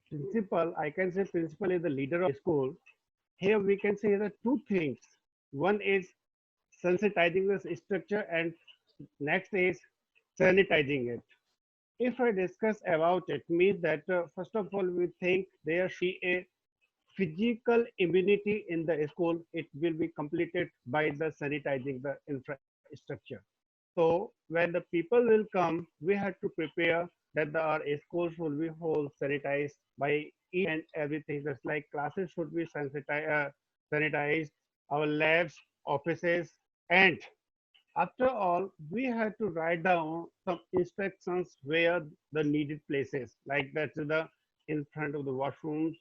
principal, I can say principal is the leader of the school. Here we can say the 2 things. One is sensitizing the structure, and next is sanitizing it. If I discuss about it, means that first of all we think there should be a physical immunity in the school. It will be completed by the sanitizing the infrastructure. So when the people will come, we have to prepare that our schools will be whole sanitized by each and everything. Just like classes should be sanitized, our labs, offices, and after all, we had to write down some instructions where the needed places, like that's the in front of the washrooms,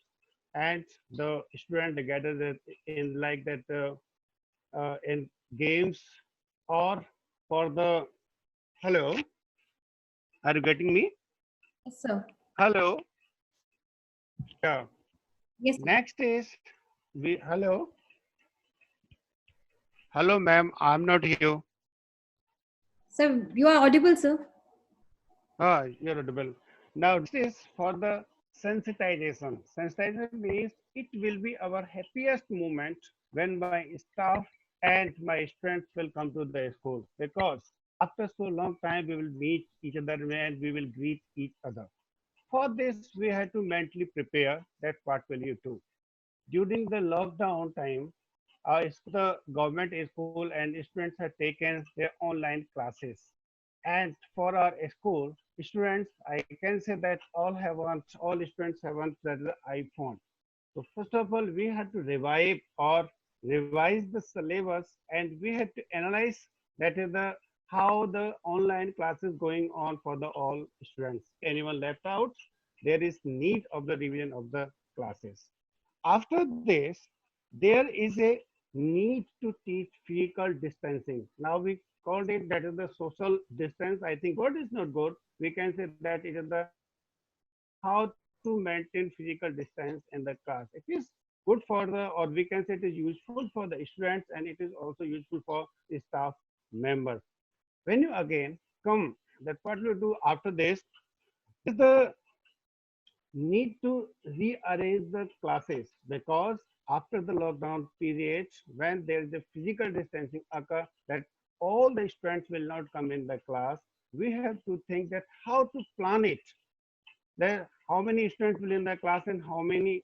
and the student gathered in like that in games, or for the hello. Are you getting me? Yes, sir. Hello. Yeah. Yes. Next is we hello. Hello, ma'am. I'm not here. Sir, you are audible, sir. Ah, you're audible. Now, this is for the sensitization. Sensitization means it will be our happiest moment when my staff and my students will come to the school, because after so long time we will meet each other and we will greet each other. For this, we had to mentally prepare that what will you do. During the lockdown time, the government school and students have taken their online classes. And for our school students, I can say that all students have the iPhone. So first of all, we had to revive or revise the syllabus, and we had to analyze that is the how the online classes going on for the all students. Anyone left out? There is need of the revision of the classes. After this, there is a need to teach physical distancing. Now we called it that is the social distance. I think what is not good. We can say that it is the how to maintain physical distance in the class. It is good for the, or we can say it is useful for the students, and it is also useful for the staff members. When you again come, that what you do after this is the need to rearrange the classes, because after the lockdown period, when there is a physical distancing occur, that all the students will not come in the class, we have to think that how to plan it. That how many students will in the class and how many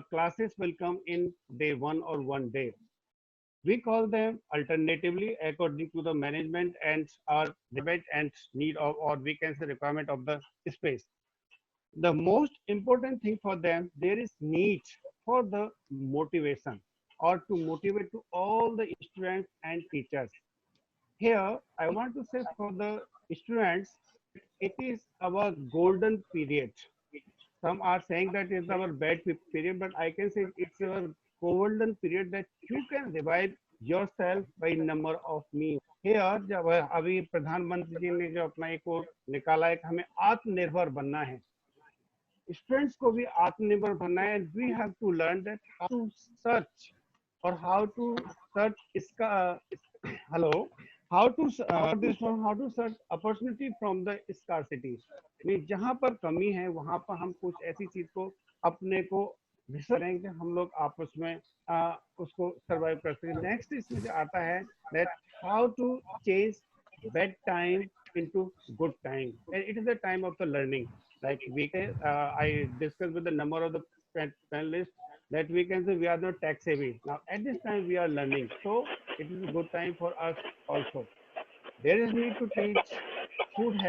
classes will come in day one or one day. We call them alternatively according to the management and our debate and need of, or we can say requirement of the space. The most important thing for them, there is need for the motivation or to motivate to all the students and teachers. Here, I want to say for the students, it is our golden period. Some are saying that it's our bad period, but I can say it's our golden period that you can revive yourself by number of means. Here, जब अभी प्रधानमंत्री जी ने जो अपना एक वो निकाला है कि हमें आत्मनिर्भर बनना है, students को भी आत्मनिर्भर बनना है, and we have to learn that how to search or how to search इसका hello how to this one, how to search opportunity from the scarcity. नहीं जहाँ पर कमी है वहाँ पर हम कुछ ऐसी चीज को अपने को करें कि हम लोग आपस में उसको सर्वाइव कर सकें. नेक्स्ट इसमें जो आता है that how to change bad time into good time, and it is the time of the learning. Like we can, I discussed with the number of the panelists that we can say we are not tech savvy. Now at this time we are learning, so it is a good time for us also. There is need to teach food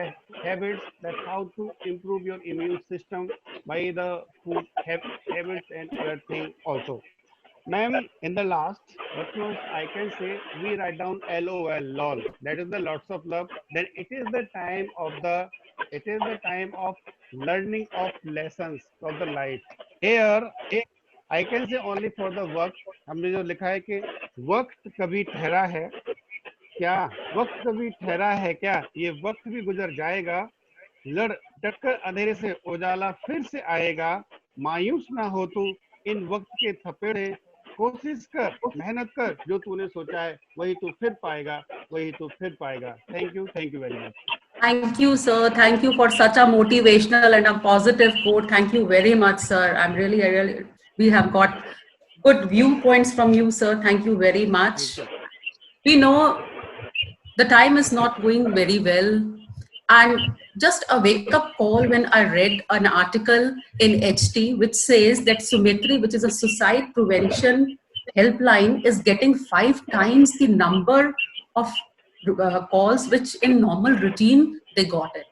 habits, that how to improve your immune system by the food habits and other thing also. Ma'am, in the last, what was I can say, we write down LOL, lol. That is the lots of love. Then it is the time of learning of lessons of the life. Here, I can say only for the work. हमने जो लिखा है कि वक्त कभी ठहरा है क्या, वक्त कभी ठहरा है क्या, ये वक्त भी गुजर जाएगा, लड़ टक्कर अंधेरे से उजाला फिर से आएगा, मायूस ना हो तू इन वक्त के थपेड़े, कोशिश कर मेहनत कर, जो तूने सोचा है वही तू फिर पाएगा, वही तू फिर पाएगा. Thank you very much. Thank you, sir. Thank you for such a motivational and a positive quote. Thank you very much, sir. I'm really, we have got good viewpoints from you, sir. Thank you very much. We know the time is not going very well. And just a wake up call when I read an article in HT which says that Sumitri, which is a suicide prevention helpline, is getting 5 times the number of calls which in normal routine they got it.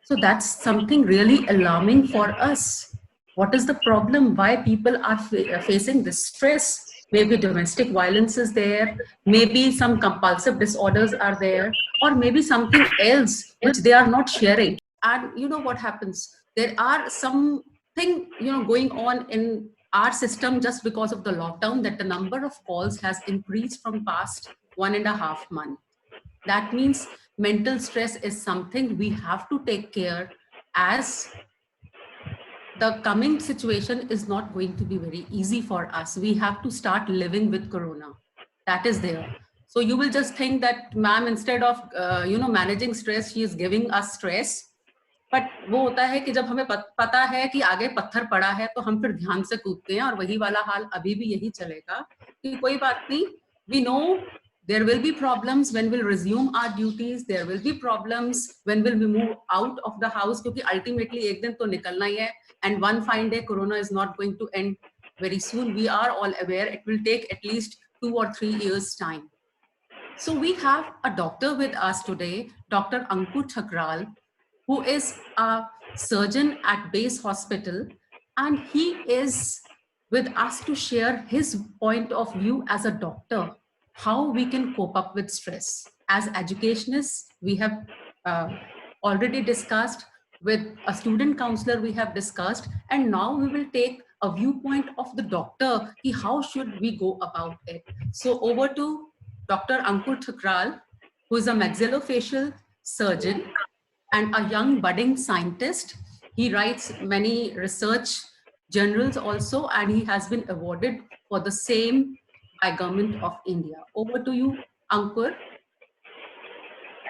So that's something really alarming for us. What is the problem? Why people are facing this stress? Maybe domestic violence is there, maybe some compulsive disorders are there, or maybe something else which they are not sharing. And you know what happens? There are something going on in our system just because of the lockdown, that the number of calls has increased from past 1.5 months. That means mental stress is something we have to take care, as the coming situation is not going to be very easy for us. We have to start living with corona. That is there. So you will just think that, ma'am, instead of managing stress, she is giving us stress. But वो होता है कि जब हमें पता है कि आगे पत्थर पड़ा है तो हम फिर ध्यान से कूदते हैं, और वही वाला हाल अभी भी यही चलेगा कि कोई बात नहीं. We know there will be problems when we'll resume our duties. There will be problems when we'll move out of the house, क्योंकि ultimately एक दिन तो निकलना ही है. And one fine day, Corona is not going to end very soon. We are all aware it will take at least 2 or 3 years time. So we have a doctor with us today, Dr. Ankur Thakral, who is a surgeon at Base Hospital, and he is with us to share his point of view as a doctor, how we can cope up with stress. As educationists, we have already discussed. With a student counselor, we have discussed, and now we will take a viewpoint of the doctor, how should we go about it. So over to Dr. Ankur Thakral, who is a maxillofacial surgeon and a young budding scientist. He writes many research journals also, and he has been awarded for the same by Government of India. Over to you, Ankur.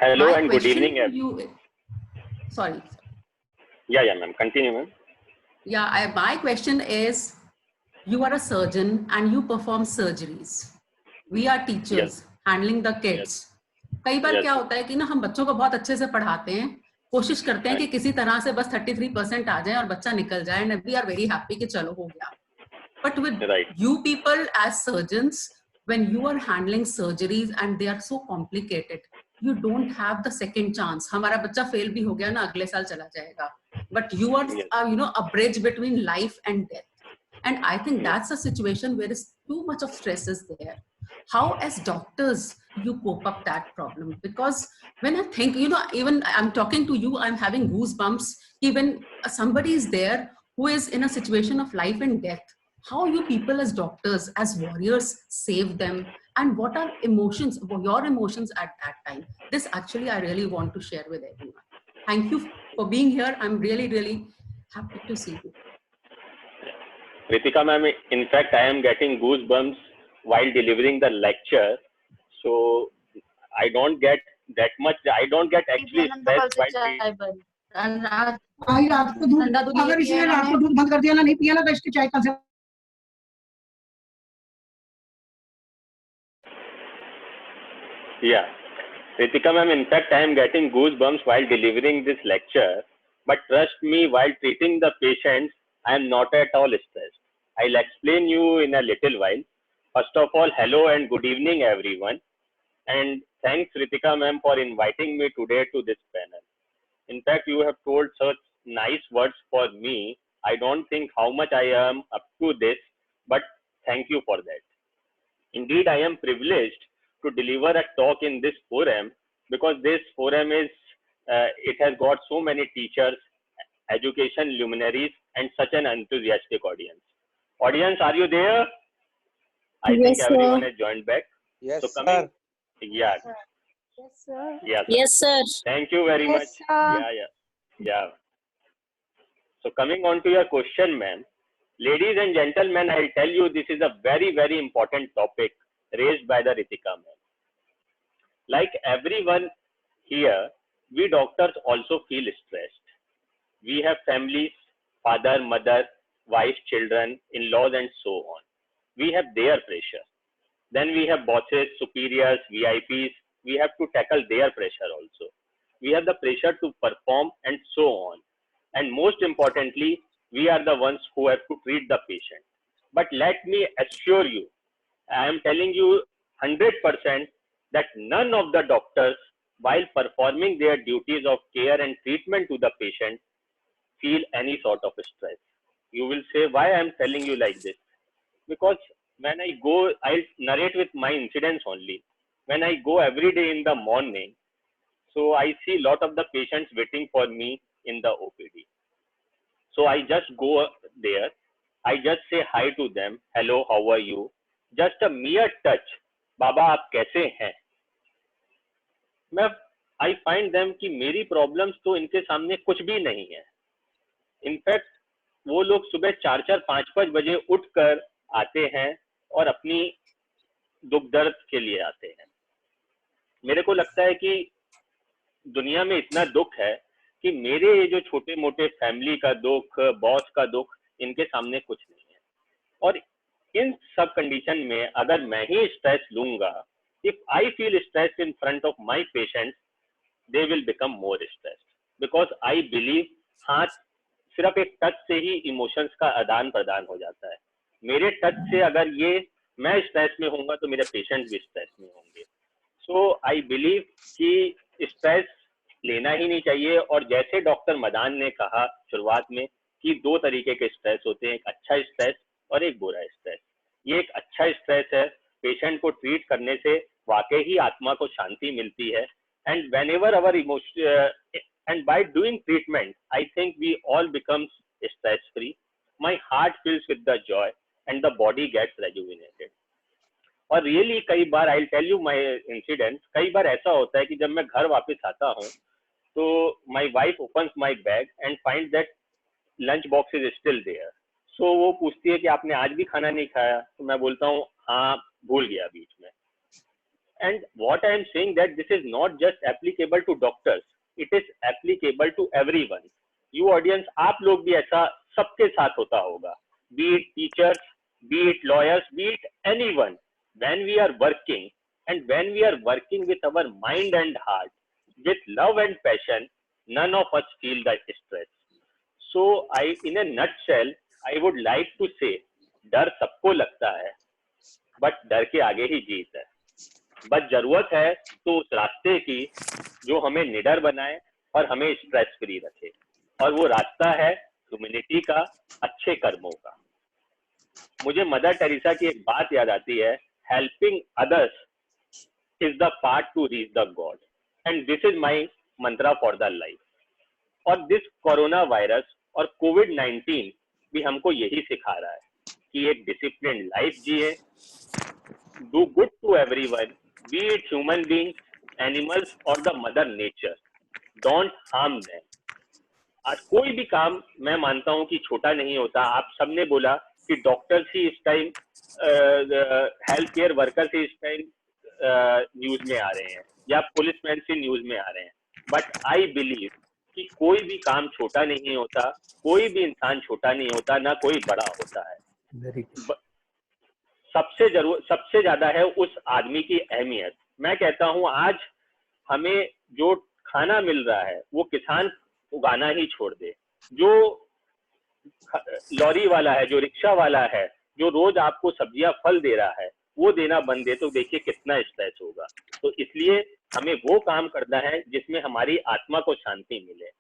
Hello My and good question evening. to you, sorry. Yeah, ma'am. Continue, ma'am. Yeah, my question is, you are a surgeon and you perform surgeries. We are teachers handling the kids. कई बार क्या होता है कि ना, हम बच्चों को बहुत अच्छे से पढ़ाते हैं, कोशिश करते हैं कि किसी तरह से बस 33% आ जाए और बच्चा निकल जाए, and we are very happy कि चलो हो गया. But with you people as surgeons, when you are handling surgeries and they are so complicated, you don't have the second chance. हमारा बच्चा फेल भी हो गया ना, अगले साल चला जाएगा. But you are, a bridge between life and death. And I think that's a situation where is too much of stress is there. How as doctors you cope up that problem? Because when I think, even I'm talking to you, I'm having goosebumps. Even somebody is there who is in a situation of life and death, how you people as doctors, as warriors, save them, and what are emotions, your emotions at that time? This actually I really want to share with everyone. Thank you for being here. I'm really, really happy to see you. Ritika ma'am, in fact, I am getting goosebumps while delivering the lecture. So I don't get that much. I don't get actually stressed while. आज रात को दूध, अगर इसने रात को दूध बंद कर दिया ना, नहीं पिया ना, तो इसकी चाय कल से. Yeah, Ritika ma'am, in fact, I am getting goosebumps while delivering this lecture. But trust me, while treating the patients, I am not at all stressed. I'll explain you in a little while. First of all, hello and good evening, everyone. And thanks, Ritika ma'am, for inviting me today to this panel. In fact, you have told such nice words for me. I don't think how much I am up to this, but thank you for that. Indeed, I am privileged to deliver a talk in this forum, because this forum is, it has got so many teachers, education luminaries, and such an enthusiastic audience. Audience, are you there? I think everyone has joined back. Yes, so coming, sir. Yeah. Yes, sir. Yes, sir. Thank you very much. Sir. Yeah. So coming on to your question, ma'am. Ladies and gentlemen, I'll tell you, this is a very, very important topic raised by the Ritika ma'am. Like everyone here, we doctors also feel stressed. We have families, father, mother, wife, children, in-laws, and so on. We have their pressure. Then we have bosses, superiors, VIPs. We have to tackle their pressure also. We have the pressure to perform and so on. And most importantly, we are the ones who have to treat the patient. But let me assure you, I am telling you 100% that none of the doctors, while performing their duties of care and treatment to the patient, feel any sort of stress. You will say, why I am telling you like this? Because when I go, I'll narrate with my incidents only. When I go every day in the morning, so I see a lot of the patients waiting for me in the OPD. So I just go there. I just say hi to them. Hello, how are you? Just a mere touch. Baba, आप कैसे हैं? I find them कि मेरी problems तो इनके सामने कुछ भी नहीं है. In fact, वो लोग सुबह 4-4, 5-5 बजे उठकर आते हैं और अपनी दुख दर्द के लिए आते हैं. मेरे को लगता है कि दुनिया में इतना दुख है कि मेरे ये जो छोटे मोटे फैमिली का दुख, बॉस का दुख, इनके सामने कुछ नहीं है. और इन सब कंडीशन में अगर मैं ही स्ट्रेस लूंगा, if I feel stress in front of my patients, they will become more stressed. Because I believe हाथ सिर्फ एक टच से ही इमोशंस का आदान प्रदान हो जाता है. मेरे टच से अगर ये मैं स्ट्रेस में होऊंगा तो मेरे पेशेंट भी स्ट्रेस में होंगे. सो आई बिलीव कि स्ट्रेस लेना ही नहीं चाहिए. और जैसे डॉक्टर मदान ने कहा शुरुआत में कि 2 तरीके के स्ट्रेस होते हैं, एक अच्छा स्ट्रेस और एक बुरा स्ट्रेस. ये एक अच्छा स्ट्रेस है, पेशेंट को ट्रीट करने से वाकई ही आत्मा को शांति मिलती है. And when ever our emotion and by doing treatment, I think we all becomes stress free. My heart fills with the joy and the body gets rejuvenated. और रियली कई बार I tell you my incident, कई बार ऐसा होता है कि जब मैं घर वापस आता हूँ तो my wife opens my bag and find that lunch box is still there. So वो पूछती है कि आपने आज भी खाना नहीं खाया? तो मैं बोलता हूँ हाँ, भूल गया बीच में. And what I am saying that this is not just applicable to doctors, it is applicable to everyone. You audience, आप लोग भी ऐसा सबके साथ होता होगा, be it teachers, be it lawyers, be it anyone. When we are working and when we are working with our mind and heart, with love and passion, none of us feel that stress. So in a nutshell, I would like to say, डर सबको लगता है, but डर के आगे ही जीत है. बस जरूरत है तो उस रास्ते की जो हमें निडर बनाए और हमें स्ट्रेस फ्री रखे. और वो रास्ता है ह्यूमैनिटी का, अच्छे कर्मों का. मुझे मदर टेरेसा की एक बात याद आती है, helping others is the path to reach the God, and this is my mantra for the life. और this कोरोना वायरस और कोविड-19 भी हमको यही सिखा रहा है कि एक डिसिप्लिन लाइफ जिए, do good to everyone, be it human beings, animals or the mother nature, don't harm them. आज कोई भी काम मैं मानता हूँ कि छोटा नहीं होता. आप सबने बोला कि डॉक्टर्स ही इस टाइम, हेल्थ केयर वर्कर्स ही इस टाइम न्यूज में आ रहे हैं या पुलिसमैन से न्यूज में आ रहे हैं. बट आई बिलीव कि कोई भी काम छोटा नहीं होता, कोई भी इंसान छोटा नहीं होता, ना कोई बड़ा होता है. सबसे ज्यादा है उस आदमी की अहमियत. मैं कहता हूँ आज हमें जो खाना मिल रहा है वो किसान उगाना ही छोड़ दे. जो लॉरी वाला है, जो रिक्शा वाला है, जो रोज आपको सब्जियां फल दे रहा है, वो देना बंद दे तो देखिए कितना स्ट्रेस होगा. तो इसलिए हमें वो काम करना है जिसमें हमारी आत्मा को शांति मिले.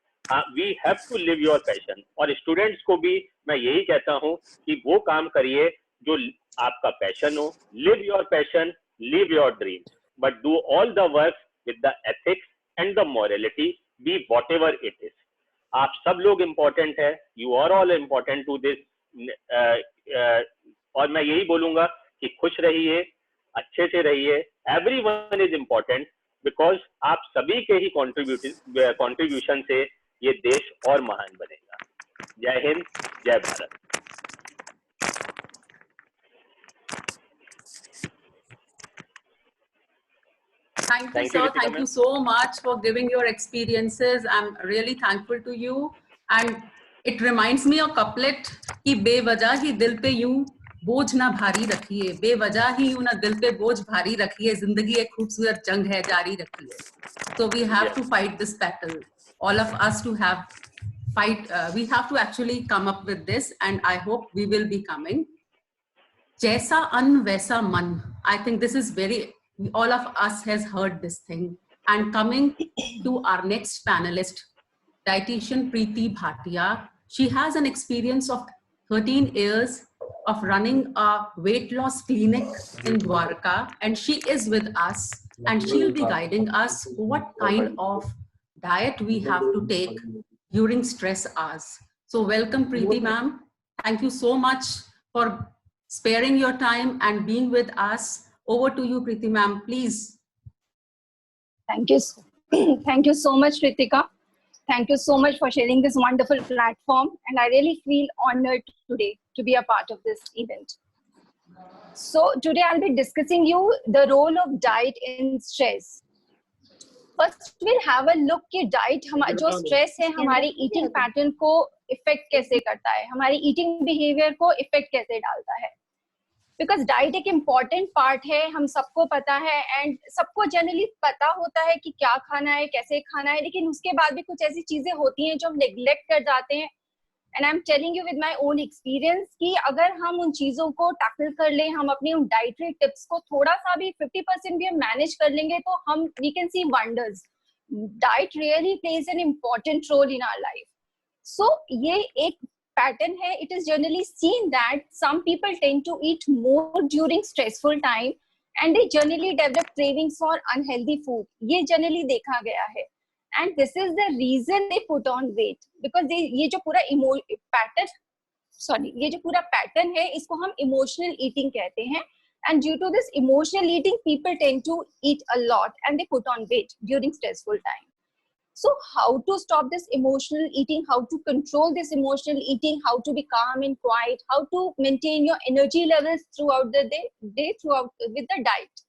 We have to live your passion. और स्टूडेंट्स को भी मैं यही कहता हूँ कि वो काम करिए जो आपका पैशन हो. Live your passion, live your dream, but do all the work with the ethics and the morality, be whatever it is. आप सब लोग इम्पोर्टेंट है, you are all important to this. और मैं यही बोलूंगा कि खुश रहिए, अच्छे से रहिए. एवरीवन इज इम्पोर्टेंट बिकॉज आप सभी के ही कंट्रीब्यूशन से ये देश और महान बनेगा. जय हिंद, जय Bharat. Thank you, sir. Thank you so much for giving your experiences. I'm really thankful to you. And it reminds me of couplet कि बेवजह ही दिल पे यूं बोझ ना भारी रखिए, बेवजह ही यूं ना दिल पे बोझ भारी रखिए, जिंदगी एक खूबसूरत जंग है जारी रखिए. So we have to fight this battle. All of us to have fight. We have to actually come up with this, and I hope we will be coming. Jaisa an vaisa man. I think this is very. All of us has heard this thing. And coming to our next panelist, dietitian Preeti Bhatia. She has an experience of 13 years of running a weight loss clinic in Dwarka, and she is with us, and she'll be guiding us what kind of diet we have to take during stress hours. So welcome, Preeti ma'am. Thank you so much for sparing your time and being with us. Over to you, Preeti ma'am, please. Thank you. Thank you so much, Ritika. Thank you so much for sharing this wonderful platform. And I really feel honored today to be a part of this event. So today I'll be discussing you the role of diet in stress. First, we'll have a look कि diet जो stress है हमारी eating pattern को affect कैसे करता है, हमारी eating behavior को affect कैसे डालता है. Because diet एक important part है, हम सबको पता है and सबको generally पता होता है कि क्या खाना है, कैसे खाना है, लेकिन उसके बाद भी कुछ ऐसी चीजें होती हैं जो हम neglect कर जाते हैं. And I'm telling you with my own experience कि अगर हम उन चीजों को tackle कर लें, हम अपनी उन dietary tips को थोड़ा सा भी 50% भी हम manage कर लेंगे तो हम we can see wonders. Diet really plays an important role in our life. So ये एक pattern है. It is generally seen that some people tend to eat more during stressful time and they generally develop cravings for unhealthy food. ये generally देखा गया है. And this is the reason they put on weight because ये जो पूरा pattern है इसको हम emotional eating कहते हैं. And due to this emotional eating, people tend to eat a lot and they put on weight during stressful time. So how to stop this emotional eating, how to control this emotional eating, how to be calm and quiet, how to maintain your energy levels throughout the day throughout with the diet.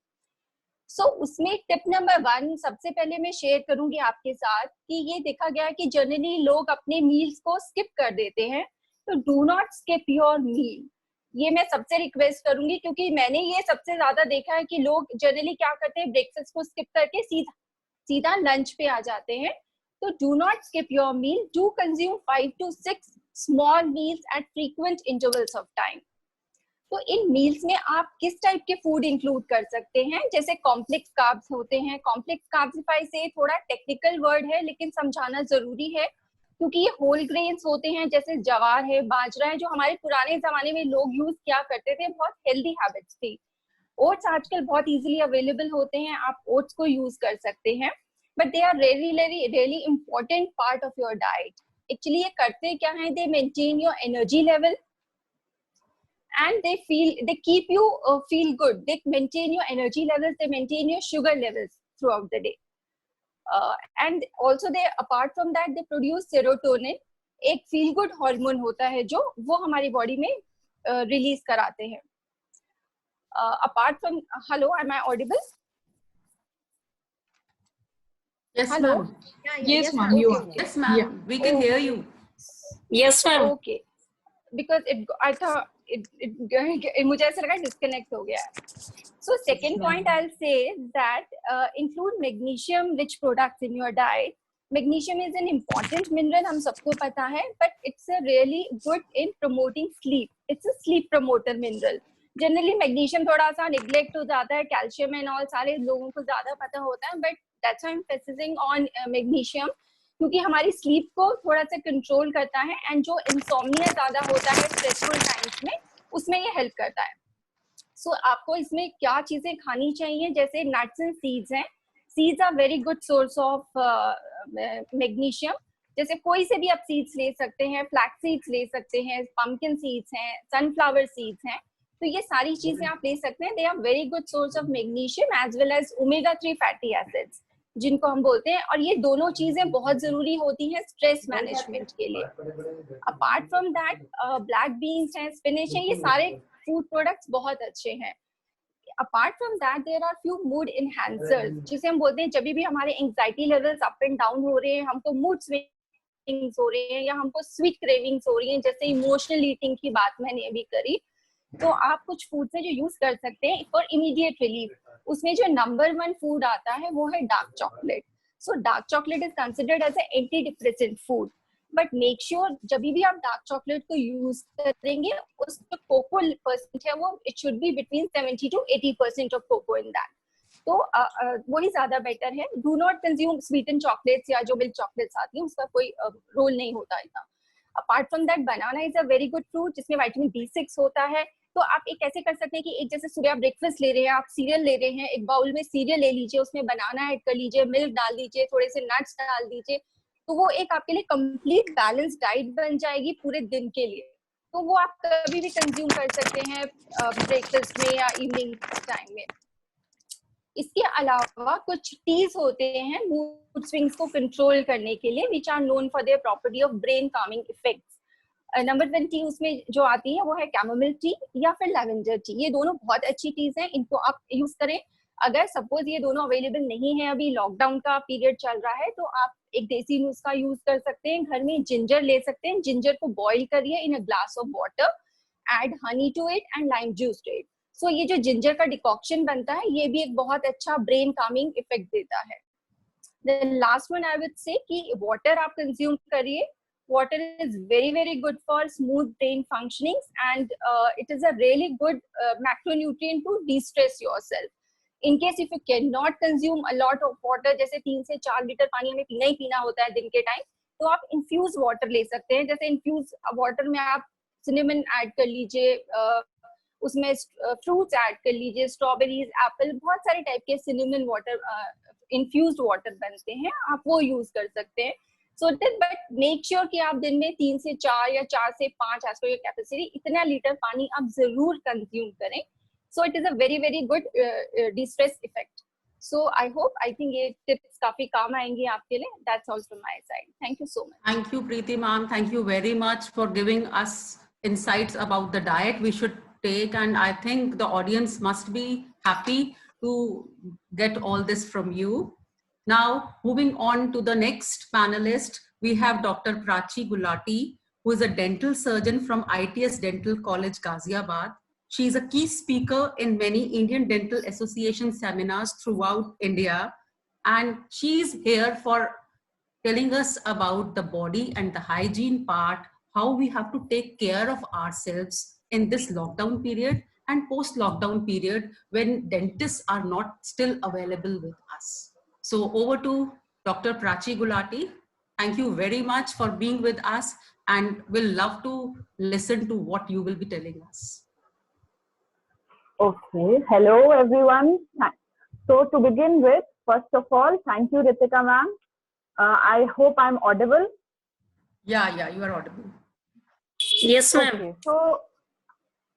So उसमें tip number 1 सबसे पहले मैं share करूंगी आपके साथ कि ये देखा गया कि जनरली लोग अपने मील्स को स्किप कर देते हैं. तो do not skip your meal. ये मैं सबसे रिक्वेस्ट करूंगी क्योंकि मैंने ये सबसे ज्यादा देखा है कि लोग जनरली क्या करते हैं, ब्रेकफास्ट को स्किप करके सीधा लंच पे आ जाते हैं. तो do not skip your meal. Do consume 5 to 6 small meals at frequent intervals of time. तो इन मील्स में आप किस टाइप के फूड इंक्लूड कर सकते हैं, जैसे कॉम्प्लेक्स कार्ब्स होते हैं. कॉम्प्लेक्स कार्ब्सिफाई से थोड़ा टेक्निकल वर्ड है लेकिन समझाना जरूरी है क्योंकि ये होल ग्रेन्स होते हैं जैसे ज्वार है, बाजरा है, जो हमारे पुराने जमाने में लोग यूज किया करते थे. बहुत हेल्दी हैबिट्स थी. ओट्स आजकल बहुत इजीली अवेलेबल होते हैं, आप ओट्स को यूज कर सकते हैं, but they are really important part of your diet. Actually ये करते क्या है, they maintain your energy level and they keep you feel good. They maintain your energy levels, they maintain your sugar levels throughout the day, and also they apart from that they produce serotonin. एक feel good hormone होता है जो वो हमारी body में release कराते हैं. Apart from, hello, am I audible? Yes, Hello? ma'am. Yes, ma'am, you are. Yes, ma'am. Yeah. We can hear you. Yes, ma'am. Okay, because I thought मुझे ऐसा लगा डिस्कनेक्ट हो गया. So second point I'll say that include magnesium rich products in your diet. Magnesium is an important mineral, हम सबको पता है, but it's a really good in promoting sleep. It's a sleep promoter mineral. Generally magnesium थोड़ा सा neglect हो जाता है, calcium and all सारे लोगों को ज्यादा पता होता है, but that's why I'm emphasizing on magnesium क्योंकि हमारी स्लीप को थोड़ा सा कंट्रोल करता है एंड जो इंसोम्निया ज्यादा होता है स्ट्रेसफुल टाइम्स में उसमें ये हेल्प करता है. सो आपको इसमें क्या चीजें खानी चाहिए, जैसे नट्स एंड सीड्स हैं. Seeds are very good source of magnesium. जैसे कोई से भी आप सीड्स ले सकते हैं, फ्लैक्स सीड्स ले सकते हैं, पंपकिन सीड्स हैं, सनफ्लावर सीड्स हैं, तो ये सारी चीजें आप ले सकते हैं. They are very good source of magnesium as well as omega 3 fatty acids जिनको हम बोलते हैं, और ये दोनों चीजें बहुत जरूरी होती हैं स्ट्रेस मैनेजमेंट के लिए. Apart from that black beans हैं, स्पिनच है, ये सारे फूड प्रोडक्ट्स बहुत अच्छे हैं. Apart from that there are few mood enhancers जिसे हम बोलते हैं जब भी हमारे anxiety levels up and down हो रहे हैं, हमको मूड स्विंग्स हो रहे हैं या हमको स्वीट क्रेविंग्स हो रही हैं, जैसे इमोशनल ईटिंग की बात मैंने अभी करी, तो आप कुछ फूड से जो यूज कर सकते हैं फॉर इमीडिएट रिलीफ, उसमें जो नंबर 1 फूड आता है वो है dark chocolate. So dark chocolate is considered as a anti depressant food, but make sure जब भी आप डार्क चॉकलेट को यूज करेंगे उसका कोको परसेंट है वो it should be between 70 to 80% of cocoa in that. तो वही ज्यादा बेटर है. Do not consume sweeten chocolates या जो मिल्क चॉकलेट्स आती है उसका कोई रोल नहीं होता इतना. Apart from that banana is a very good fruit जिसमें विटामिन B6 होता है. तो आप एक कैसे कर सकते हैं कि एक जैसे सुबह आप ब्रेकफास्ट ले रहे हैं, आप सीरियल ले रहे हैं, एक बाउल में सीरियल ले लीजिए, उसमें बनाना ऐड कर लीजिए, मिल्क डाल दीजिए, थोड़े से नट्स डाल दीजिए, तो वो एक आपके लिए कंप्लीट बैलेंस डाइट बन जाएगी पूरे दिन के लिए. तो वो आप कभी भी कंज्यूम कर सकते हैं ब्रेकफास्ट में या इवनिंग टाइम में. इसके अलावा कुछ टीज होते हैं मूड स्विंग्स को कंट्रोल करने के लिए which are known for their property of brain calming effects. Number 1 tea उसमें जो आती है वो है कैमोमिल टी या फिर लैवेंडर टी. ये दोनों बहुत अच्छी टीज हैं, इनको आप यूज करें. अगर सपोज ये दोनों अवेलेबल नहीं है, अभी लॉकडाउन का पीरियड चल रहा है, तो आप एक देसी नुस्खा यूज कर सकते हैं. घर में जिंजर ले सकते हैं, जिंजर को बॉईल करिए in a glass of water, add honey to it and lime juice to it. So ये जो जिंजर का डिकॉक्शन बनता है ये भी एक बहुत अच्छा ब्रेन कामिंग इफेक्ट देता है. The last one I would say कि वाटर आप कंज्यूम करिए. Water is very, very good for smooth brain functioning, and it is a really good macronutrient to de-stress yourself. In case if you cannot consume a lot of water, जैसे 3 से 4 litre पानी हमें पीना ही पीना होता है दिन के टाइम, तो आप infused water ले सकते हैं. जैसे infused water में आप cinnamon ऐड कर लीजिए, उसमें fruits ऐड कर लीजिए, strawberries, apple, बहुत सारे टाइप के cinnamon water, infused water बनते हैं, आप वो यूज कर सकते हैं. So that, but make sure कि आप दिन में 3 से 4 या 4 से 5 as per your capacity इतना लीटर पानी आप जरूर कंज्यूम करें. So it is a very, very good de-stress effect. So I hope, I think ये tips काफी काम आएंगे आपके लिए. That's all from my side. Thank you so much. Thank you, Preeti ma'am. Thank you very much for giving us insights about the diet we should take. And I think the audience must be happy to get all this from you. Now, moving on to the next panelist, we have Dr. Prachi Gulati, who is a dental surgeon from ITS Dental College, Ghaziabad. She is a key speaker in many Indian Dental Association seminars throughout India. And she is here for telling us about the body and the hygiene part, how we have to take care of ourselves in this lockdown period and post-lockdown period when dentists are not still available with us. So over to Dr. Prachi Gulati. Thank you very much for being with us, and we'll love to listen to what you will be telling us. Okay, hello everyone. So to begin with, first of all, thank you Ritika ma'am. I hope I'm audible. Yeah, you are audible. Yes, ma'am. Okay, so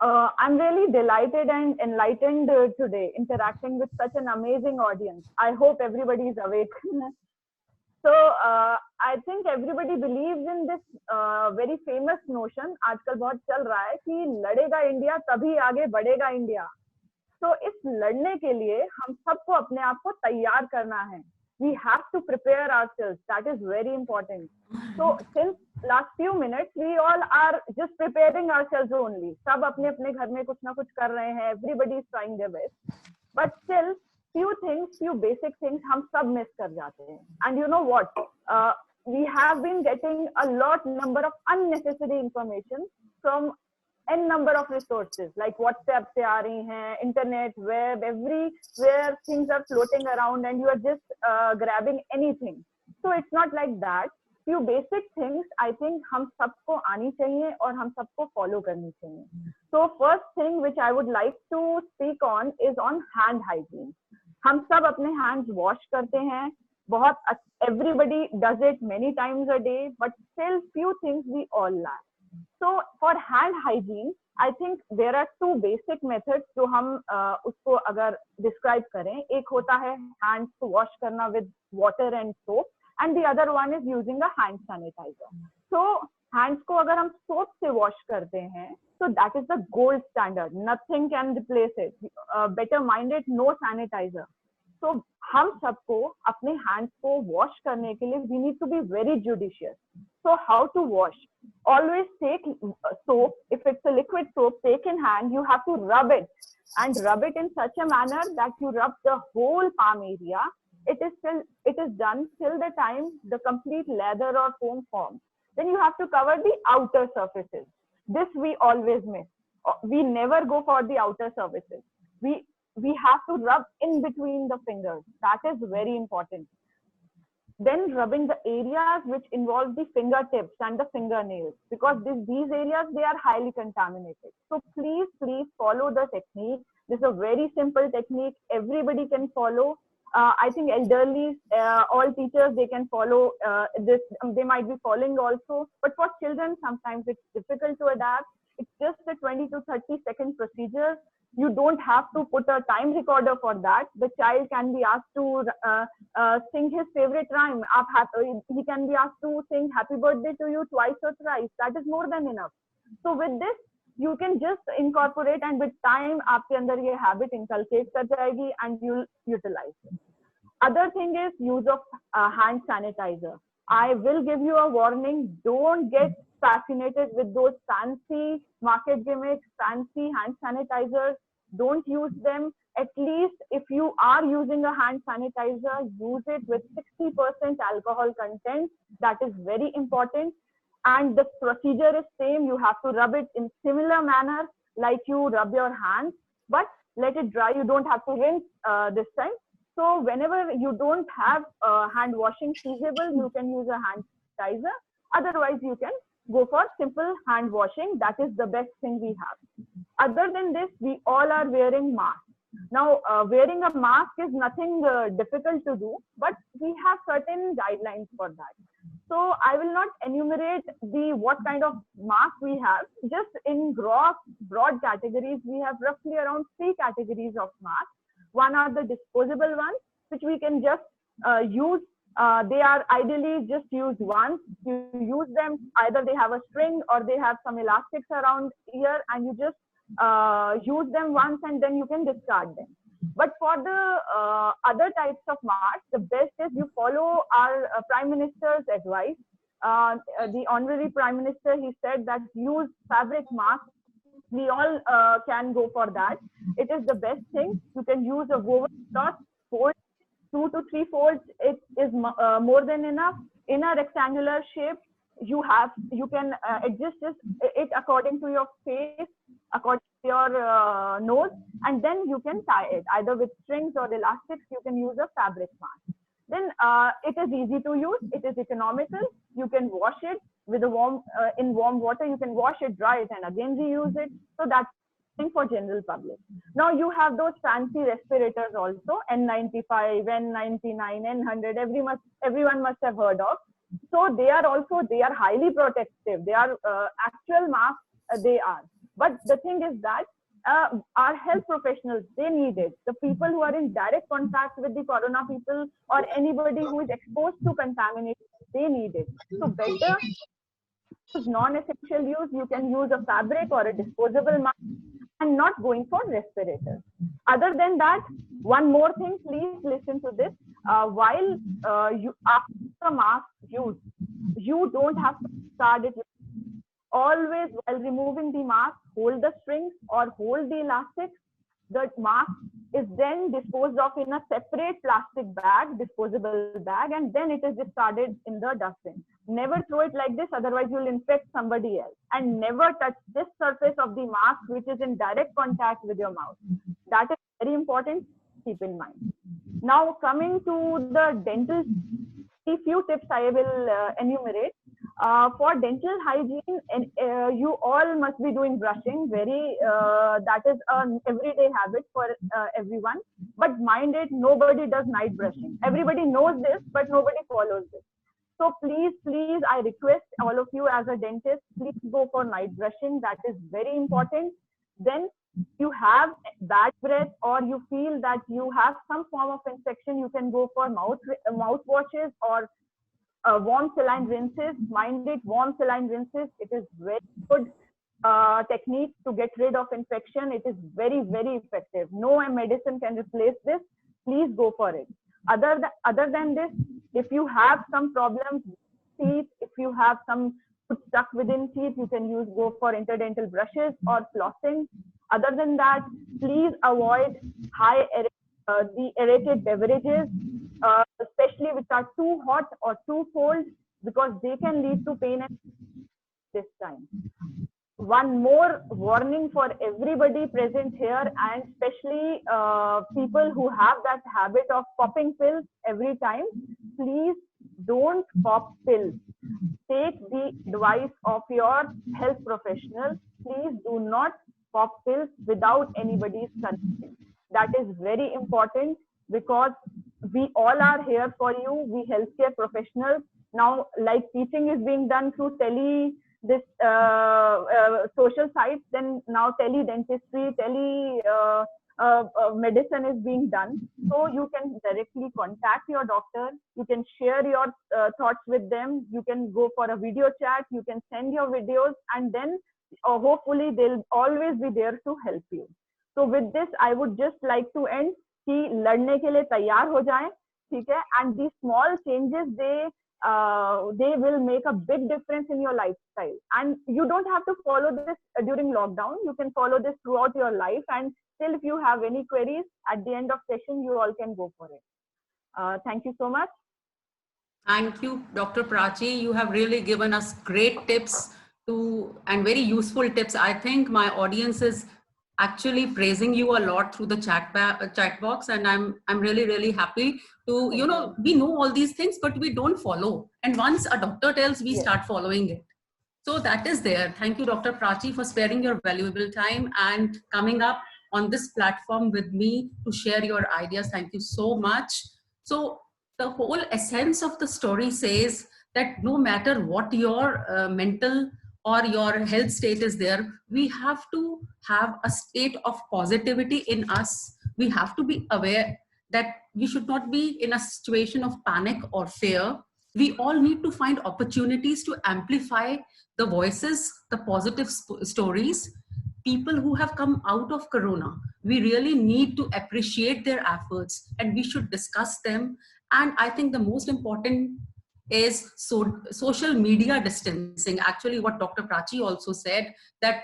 I'm really delighted and enlightened today interacting with such an amazing audience. I hope everybody is awake. So I think everybody believes in this very famous notion आजकल बहुत चल रहा है कि लड़ेगा India तभी आगे बढ़ेगा इंडिया. तो इस लड़ने के लिए हम सबको अपने आप को तैयार करना है. We have to prepare ourselves. That is very important. So since last few minutes, we all are just preparing ourselves only. सब अपने अपने घर में कुछ ना कुछ कर रहे हैं. Everybody is trying their best. But still, few basic things हम सब miss कर जाते हैं. And you know what? We have been getting a number of unnecessary information from n number of resources like WhatsApp से आ रही हैं, internet, web, everywhere things are floating around and you are just grabbing anything. So it's not like that. Few basic things I think हम सबको आनी चाहिए और हम सबको follow करनी चाहिए. So first thing which I would like to speak on is on hand hygiene. हम सब अपने hands wash करते हैं. बहुत everybody does it many times a day, but still few things we all lack. So for hand hygiene, I think there are two basic methods जो हम उसको अगर describe करें. एक होता है hands को wash करना with water and soap, and the other one is using a hand sanitizer. So hands को अगर हम soap से wash करते हैं, so that is the gold standard. Nothing can replace it. Better mind it, no sanitizer. So हम सबको अपने hands को wash करने के लिए we need to be very judicious. So how to wash? Always take soap. If it's a liquid soap, take in hand. You have to rub it and rub it in such a manner that you rub the whole palm area. It is done till the time the complete leather or foam forms. Then you have to cover the outer surfaces. This we always miss. We never go for the outer surfaces. We have to rub in between the fingers. That is very important. Then rubbing the areas which involve the fingertips and the fingernails, because these areas, they are highly contaminated. So please follow the technique. This is a very simple technique. Everybody can follow. I think elderly, all teachers, they can follow this. They might be following also. But for children, sometimes it's difficult to adapt. It's just a 20 to 30-second procedure. You don't have to put a time recorder for that. The child can be asked to sing his favorite rhyme. He can be asked to sing happy birthday to you twice or thrice. That is more than enough. So with this, you can just incorporate, and with time, आपके अंदर ये habit inculcate कर जाएगी and you'll utilize it. Other thing is use of hand sanitizer. I will give you a warning. Don't get fascinated with those fancy market gimmicks, fancy hand sanitizers. Don't use them. At least if you are using a hand sanitizer, use it with 60% alcohol content. That is very important. And the procedure is same. You have to rub it in similar manner like you rub your hands, but let it dry. You don't have to rinse this time. So whenever you don't have hand washing feasible, you can use a hand sanitizer. Otherwise, you can go for simple hand washing. That is the best thing we have. Other than this, we all are wearing masks. Now, wearing a mask is nothing difficult to do, but we have certain guidelines for that. So I will not enumerate what kind of mask we have. Just in broad categories, we have roughly around 3 categories of masks. One are the disposable ones, which we can just use. They are ideally just used once. You use them, either they have a string or they have some elastics around here, and you just use them once and then you can discard them. But for the other types of masks, the best is you follow our Prime Minister's advice. The Honorary Prime Minister, he said that use fabric masks. We all can go for that. It is the best thing. You can use a woven cloth, fold 2 to 3 folds. It is more than enough. In a rectangular shape, you can adjust it according to your face, according to your nose, and then you can tie it either with strings or elastics. You can use a fabric mask. Then it is easy to use. It is economical. You can wash it with in warm water. You can wash it, dry it, and again reuse it. So that's for general public. Now you have those fancy respirators also, N95, N99, N100. Everyone must have heard of. So they are highly protective. They are actual masks. They are. But the thing is that our health professionals, they need it. The people who are in direct contact with the corona people or anybody who is exposed to contamination, they need it. So better non-essential use, you can use a fabric or a disposable mask and not going for respirators. Other than that, one more thing, please listen to this. While after the mask use, you don't have to discard it. Always, while removing the mask, hold the strings or hold the elastics. The mask is then disposed of in a separate plastic bag, disposable bag, and then it is discarded in the dustbin. Never throw it like this, otherwise you'll infect somebody else. And never touch this surface of the mask which is in direct contact with your mouth. That is very important. Keep in mind. Now coming to the dental, a few tips I will enumerate. For dental hygiene, you all must be doing brushing. That is an everyday habit for everyone. But mind it, nobody does night brushing. Everybody knows this, but nobody follows this. So please, I request all of you as a dentist, please go for night brushing. That is very important. Then you have bad breath or you feel that you have some form of infection, you can go for mouth washes or warm saline rinses. Mind it, warm saline rinses. It is very good technique to get rid of infection. It is very, very effective. No medicine can replace this. please go for it. Other than this, if you have some problems with teeth, if you have some food stuck within teeth, you can go for interdental brushes or flossing. Other than that, please avoid the aerated beverages, especially which are too hot or too cold, because they can lead to pain and this time. One more warning for everybody present here, and especially people who have that habit of popping pills every time. Please don't pop pills. Take the advice of your health professional. Please do not pop pills without anybody's consent. That is very important, because we all are here for you, we healthcare professionals. Now, like teaching is being done through social sites, then now tele-dentistry, medicine is being done. So you can directly contact your doctor, you can share your thoughts with them, you can go for a video chat, you can send your videos, and then hopefully they'll always be there to help you. So with this, I would just like to end कि लड़ने के लिए तैयार हो जाएं, ठीक है? And these small changes, they will make a big difference in your lifestyle. And you don't have to follow this during lockdown. You can follow this throughout your life. And still, if you have any queries at the end of session, you all can go for it. Thank you so much. Thank you, Dr. Prachi. You have really given us great tips and very useful tips. I think my audience is actually praising you a lot through the chat box, and I'm really happy to, we know all these things, but we don't follow. And once a doctor tells, we start following it. So that is there. Thank you, Dr. Prachi, for sparing your valuable time and coming up on this platform with me to share your ideas. Thank you so much. So the whole essence of the story says that no matter what your mental or your health state is there, we have to have a state of positivity in us. We have to be aware that we should not be in a situation of panic or fear. We all need to find opportunities to amplify the voices, the positive stories. People who have come out of Corona, we really need to appreciate their efforts, and we should discuss them. And I think the most important is social media distancing. Actually, what Dr. Prachi also said, that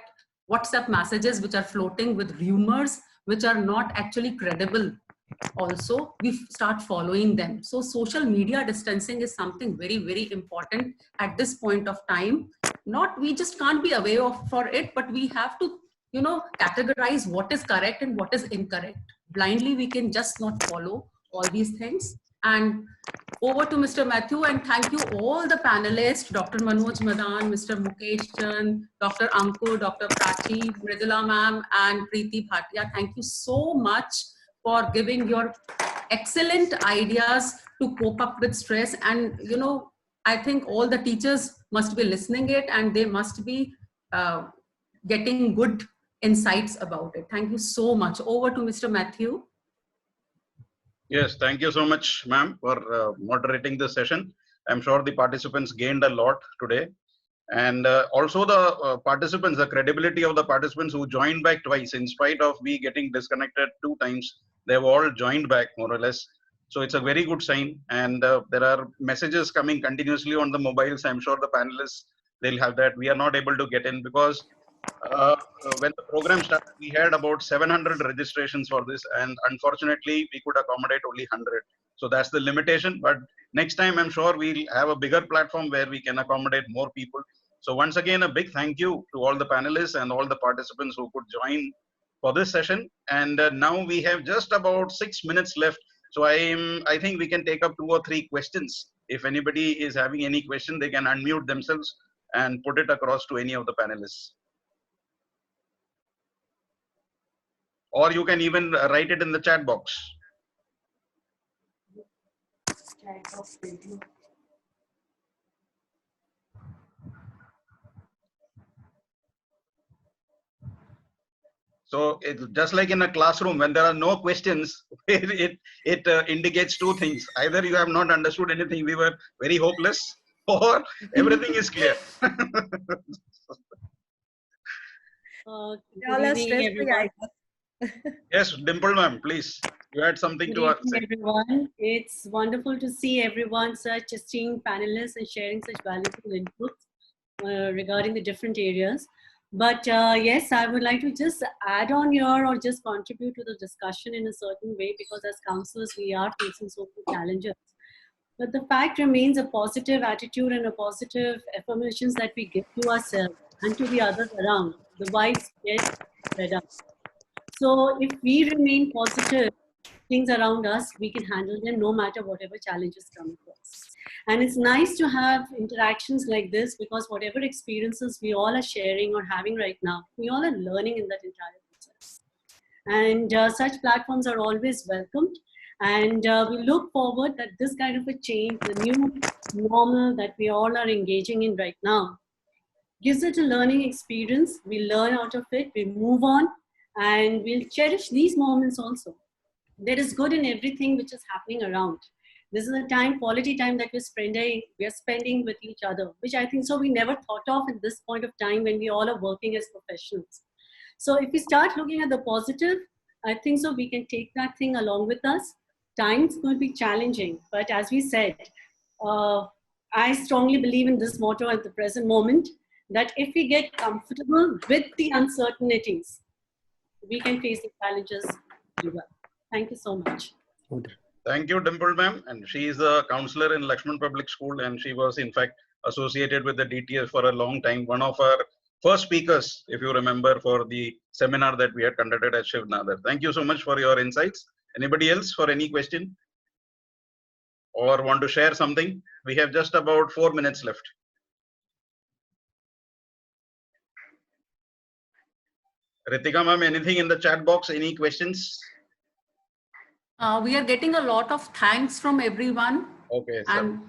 WhatsApp messages which are floating with rumors, which are not actually credible, also we start following them. So social media distancing is something very important at this point of time. We just can't be aware for it, but we have to, categorize what is correct and what is incorrect. Blindly, we can just not follow all these things. And over to Mr. Matthew, and thank you all the panelists, Dr. Manoj Madan, Mr. Mukesh Chand, Dr. Ankur, Dr. Prachi, Mridula ma'am, and Preeti Bhatia. Thank you so much for giving your excellent ideas to cope up with stress. And, I think all the teachers must be listening it, and they must be getting good insights about it. Thank you so much. Over to Mr. Matthew. Yes, thank you so much, ma'am, for moderating the session. I'm sure the participants gained a lot today. And also the participants, the credibility of the participants who joined back twice, in spite of me getting disconnected 2 times, they've all joined back more or less. So it's a very good sign. And there are messages coming continuously on the mobiles. I'm sure the panelists, they'll have that. We are not able to get in because when the program started, we had about 700 registrations for this, and unfortunately we could accommodate only 100. So that's the limitation, but next time I'm sure we'll have a bigger platform where we can accommodate more people. So once again, a big thank you to all the panelists and all the participants who could join for this session. And now we have just about 6 minutes left. So I think we can take up 2 or 3 questions. If anybody is having any question, they can unmute themselves and put it across to any of the panelists. Or you can even write it in the chat box. So it's just like in a classroom, when there are no questions, it indicates 2 things. Either you have not understood anything, we were very hopeless, or everything is clear. Good evening, everyone. Yes, Dimple ma'am, please. You had something Good to evening, say. everyone. It's wonderful to see everyone, such esteemed panelists, and sharing such valuable inputs regarding the different areas. But yes, I would like to just add on here or just contribute to the discussion in a certain way, because as counselors, we are facing so many challenges. But the fact remains, a positive attitude and a positive affirmations that we give to ourselves and to the others around, the vibes get better. So if we remain positive, things around us, we can handle them no matter whatever challenges come across. And it's nice to have interactions like this, because whatever experiences we all are sharing or having right now, we all are learning in that entire process. And such platforms are always welcomed. And we look forward that this kind of a change, the new normal that we all are engaging in right now, gives it a learning experience. We learn out of it, we move on, and we'll cherish these moments also. There is good in everything which is happening around. This is a time, quality time that we are spending with each other, which I think so we never thought of at this point of time when we all are working as professionals. So if we start looking at the positive, I think so we can take that thing along with us. Time's going to be challenging, but as we said, I strongly believe in this motto at the present moment, that if we get comfortable with the uncertainties, we can face the challenges very well. Thank you so much. Thank you, Dimple ma'am. And she is a counselor in Lakshman Public School, and she was in fact associated with the DTS for a long time. One of our first speakers, if you remember, for the seminar that we had conducted at Shiv Nadar. Thank you so much for your insights. Anybody else for any question or want to share something? We have just about 4 minutes left. Ritika ma'am, anything in the chat box? Any questions? We are getting a lot of thanks from everyone. Okay. And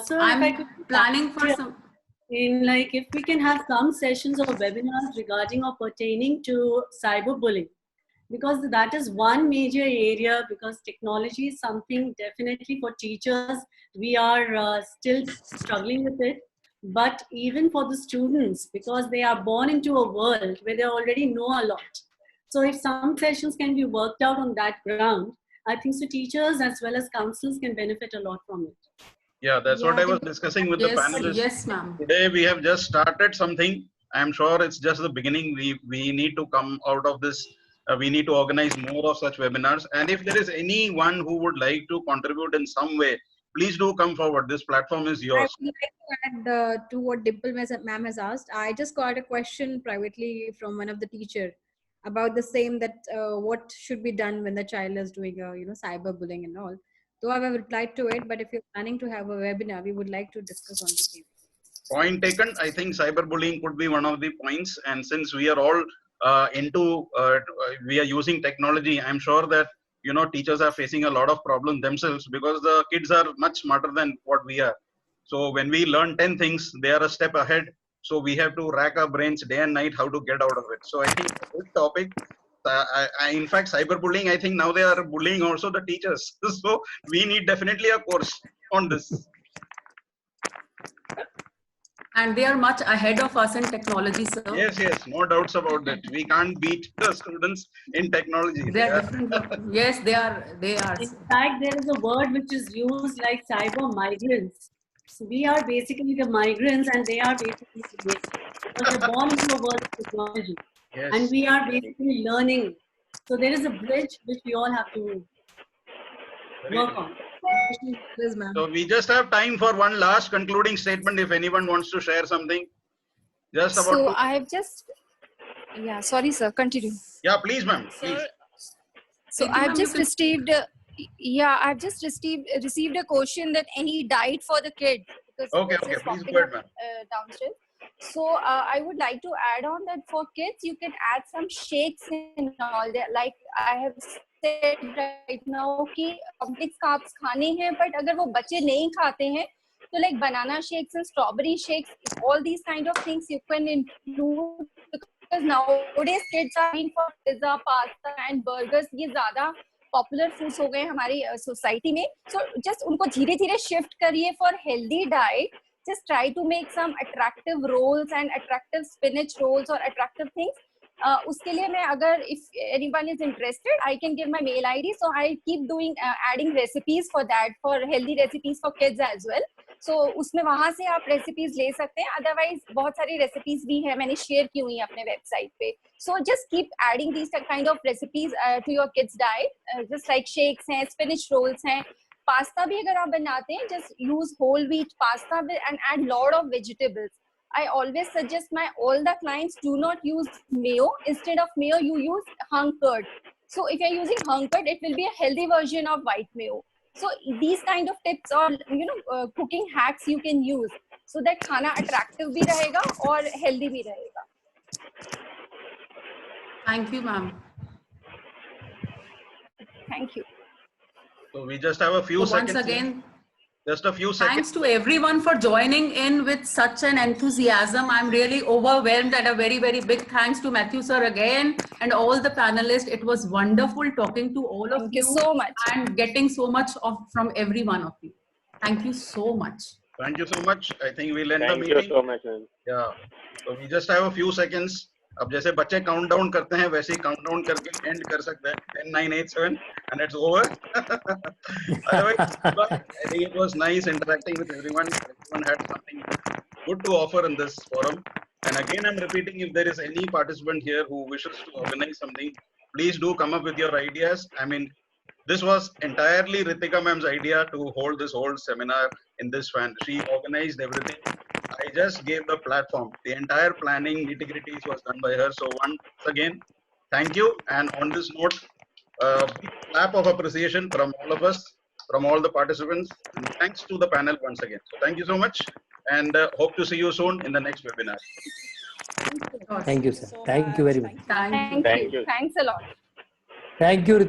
sir, I'm if I could planning for some. In like, if we can have some sessions or webinars regarding or pertaining to cyberbullying, because that is one major area, because technology is something definitely for teachers, we are still struggling with it. But even for the students, because they are born into a world where they already know a lot. So if some sessions can be worked out on that ground, I think so teachers as well as counselors can benefit a lot from it. Yeah, that's what I was discussing with the panelists. Yes, ma'am. Today we have just started something. I'm sure it's just the beginning. We need to come out of this. We need to organize more of such webinars. And if there is anyone who would like to contribute in some way, please do come forward. This platform is yours. I would like to add to what Dimple ma'am has asked. I just got a question privately from one of the teacher about the same, that what should be done when the child is doing cyberbullying and all. Though I have replied to it, but if you're planning to have a webinar, we would like to discuss on the same. Point taken. I think cyberbullying could be one of the points. And since we are all we are using technology, I'm sure that teachers are facing a lot of problems themselves, because the kids are much smarter than what we are. So when we learn 10 things, they are a step ahead. So we have to rack our brains day and night how to get out of it. So I think it's a good topic. In fact, cyberbullying, I think now they are bullying also the teachers. So we need definitely a course on this. And they are much ahead of us in technology, sir. Yes, no doubts about that. We can't beat the students in technology. They are different. Yes, they are. In fact, there is a word which is used like cyber migrants. So we are basically the migrants, and they are basically the migrants, because they're born into a world of technology. Yes. And we are basically learning. So there is a bridge which we all have to work on. So we just have time for one last concluding statement if anyone wants to share something. Just about. So I have just, yeah, sorry sir, continue. Yeah, please ma'am, please. So I have just received, I've just received a question that any diet for the kid. Okay, please go ahead ma'am. Downstairs. So I would like to add on that for kids, you can add some shakes in all that. Like I have said right now कि complex carbs खाने हैं, but अगर वो बच्चे नहीं खाते हैं, तो like banana shakes and strawberry shakes, all these kind of things you can include, because nowadays kids are eating for pizza, pasta and burgers. ये ज़्यादा popular foods हो गए हमारी society में. So just उनको धीरे-धीरे shift करिए for healthy diet. Just try to make some attractive rolls and attractive spinach rolls or attractive things. उसके लिए मैं अगर if anyone is interested, I can give my mail ID. So I keep doing adding recipes for that, for healthy recipes for kids as well. So उसमें वहां से आप recipes ले सकते हैं. Otherwise बहुत सारी recipes भी है, मैंने share की हुई हैं अपने website पे. So just keep adding these kind of recipes to your kids diet. Just like shakes हैं, spinach rolls हैं, pasta भी अगर आप बनाते हैं, just use whole wheat pasta and add lot of vegetables. I always suggest all the clients do not use mayo. Instead of mayo, you use hung curd. So if you're using hung curd, it will be a healthy version of white mayo. So these kind of tips or cooking hacks you can use so that खाना attractive भी रहेगा और healthy भी रहेगा. Thank you, ma'am. Thank you. So we just have a few So seconds. once again, just a few seconds. thanks to everyone for joining in with such an enthusiasm. I'm really overwhelmed, and a very, very big thanks to Matthew sir again and all the panelists. It was wonderful talking to all of you. Thank you so much. And getting so much from every one of you. Thank you so much. Thank you so much. I think we'll end the Thank meeting. you so much, man. Yeah. So we just have a few seconds. अब जैसे बच्चे count down करते हैं वैसे ही count down करके and कर सकते हैं 10 9 8 7 and it's over. Otherwise, I think it was nice interacting with everyone. Everyone had something good to offer in this forum. And again, I'm repeating, if there is any participant here who wishes to organize something, please do come up with your ideas. I mean, this was entirely Ritika ma'am's idea to hold this whole seminar in this fan. She organized everything. I just gave the platform. The entire planning nitty-gritties was done by her. So once again, thank you. And on this note, big clap of appreciation from all of us, from all the participants. And thanks to the panel once again. So thank you so much, and hope to see you soon in the next webinar. Thank you, sir. Thank you very much. Thank you. Thank you. Thanks a lot. Thank you.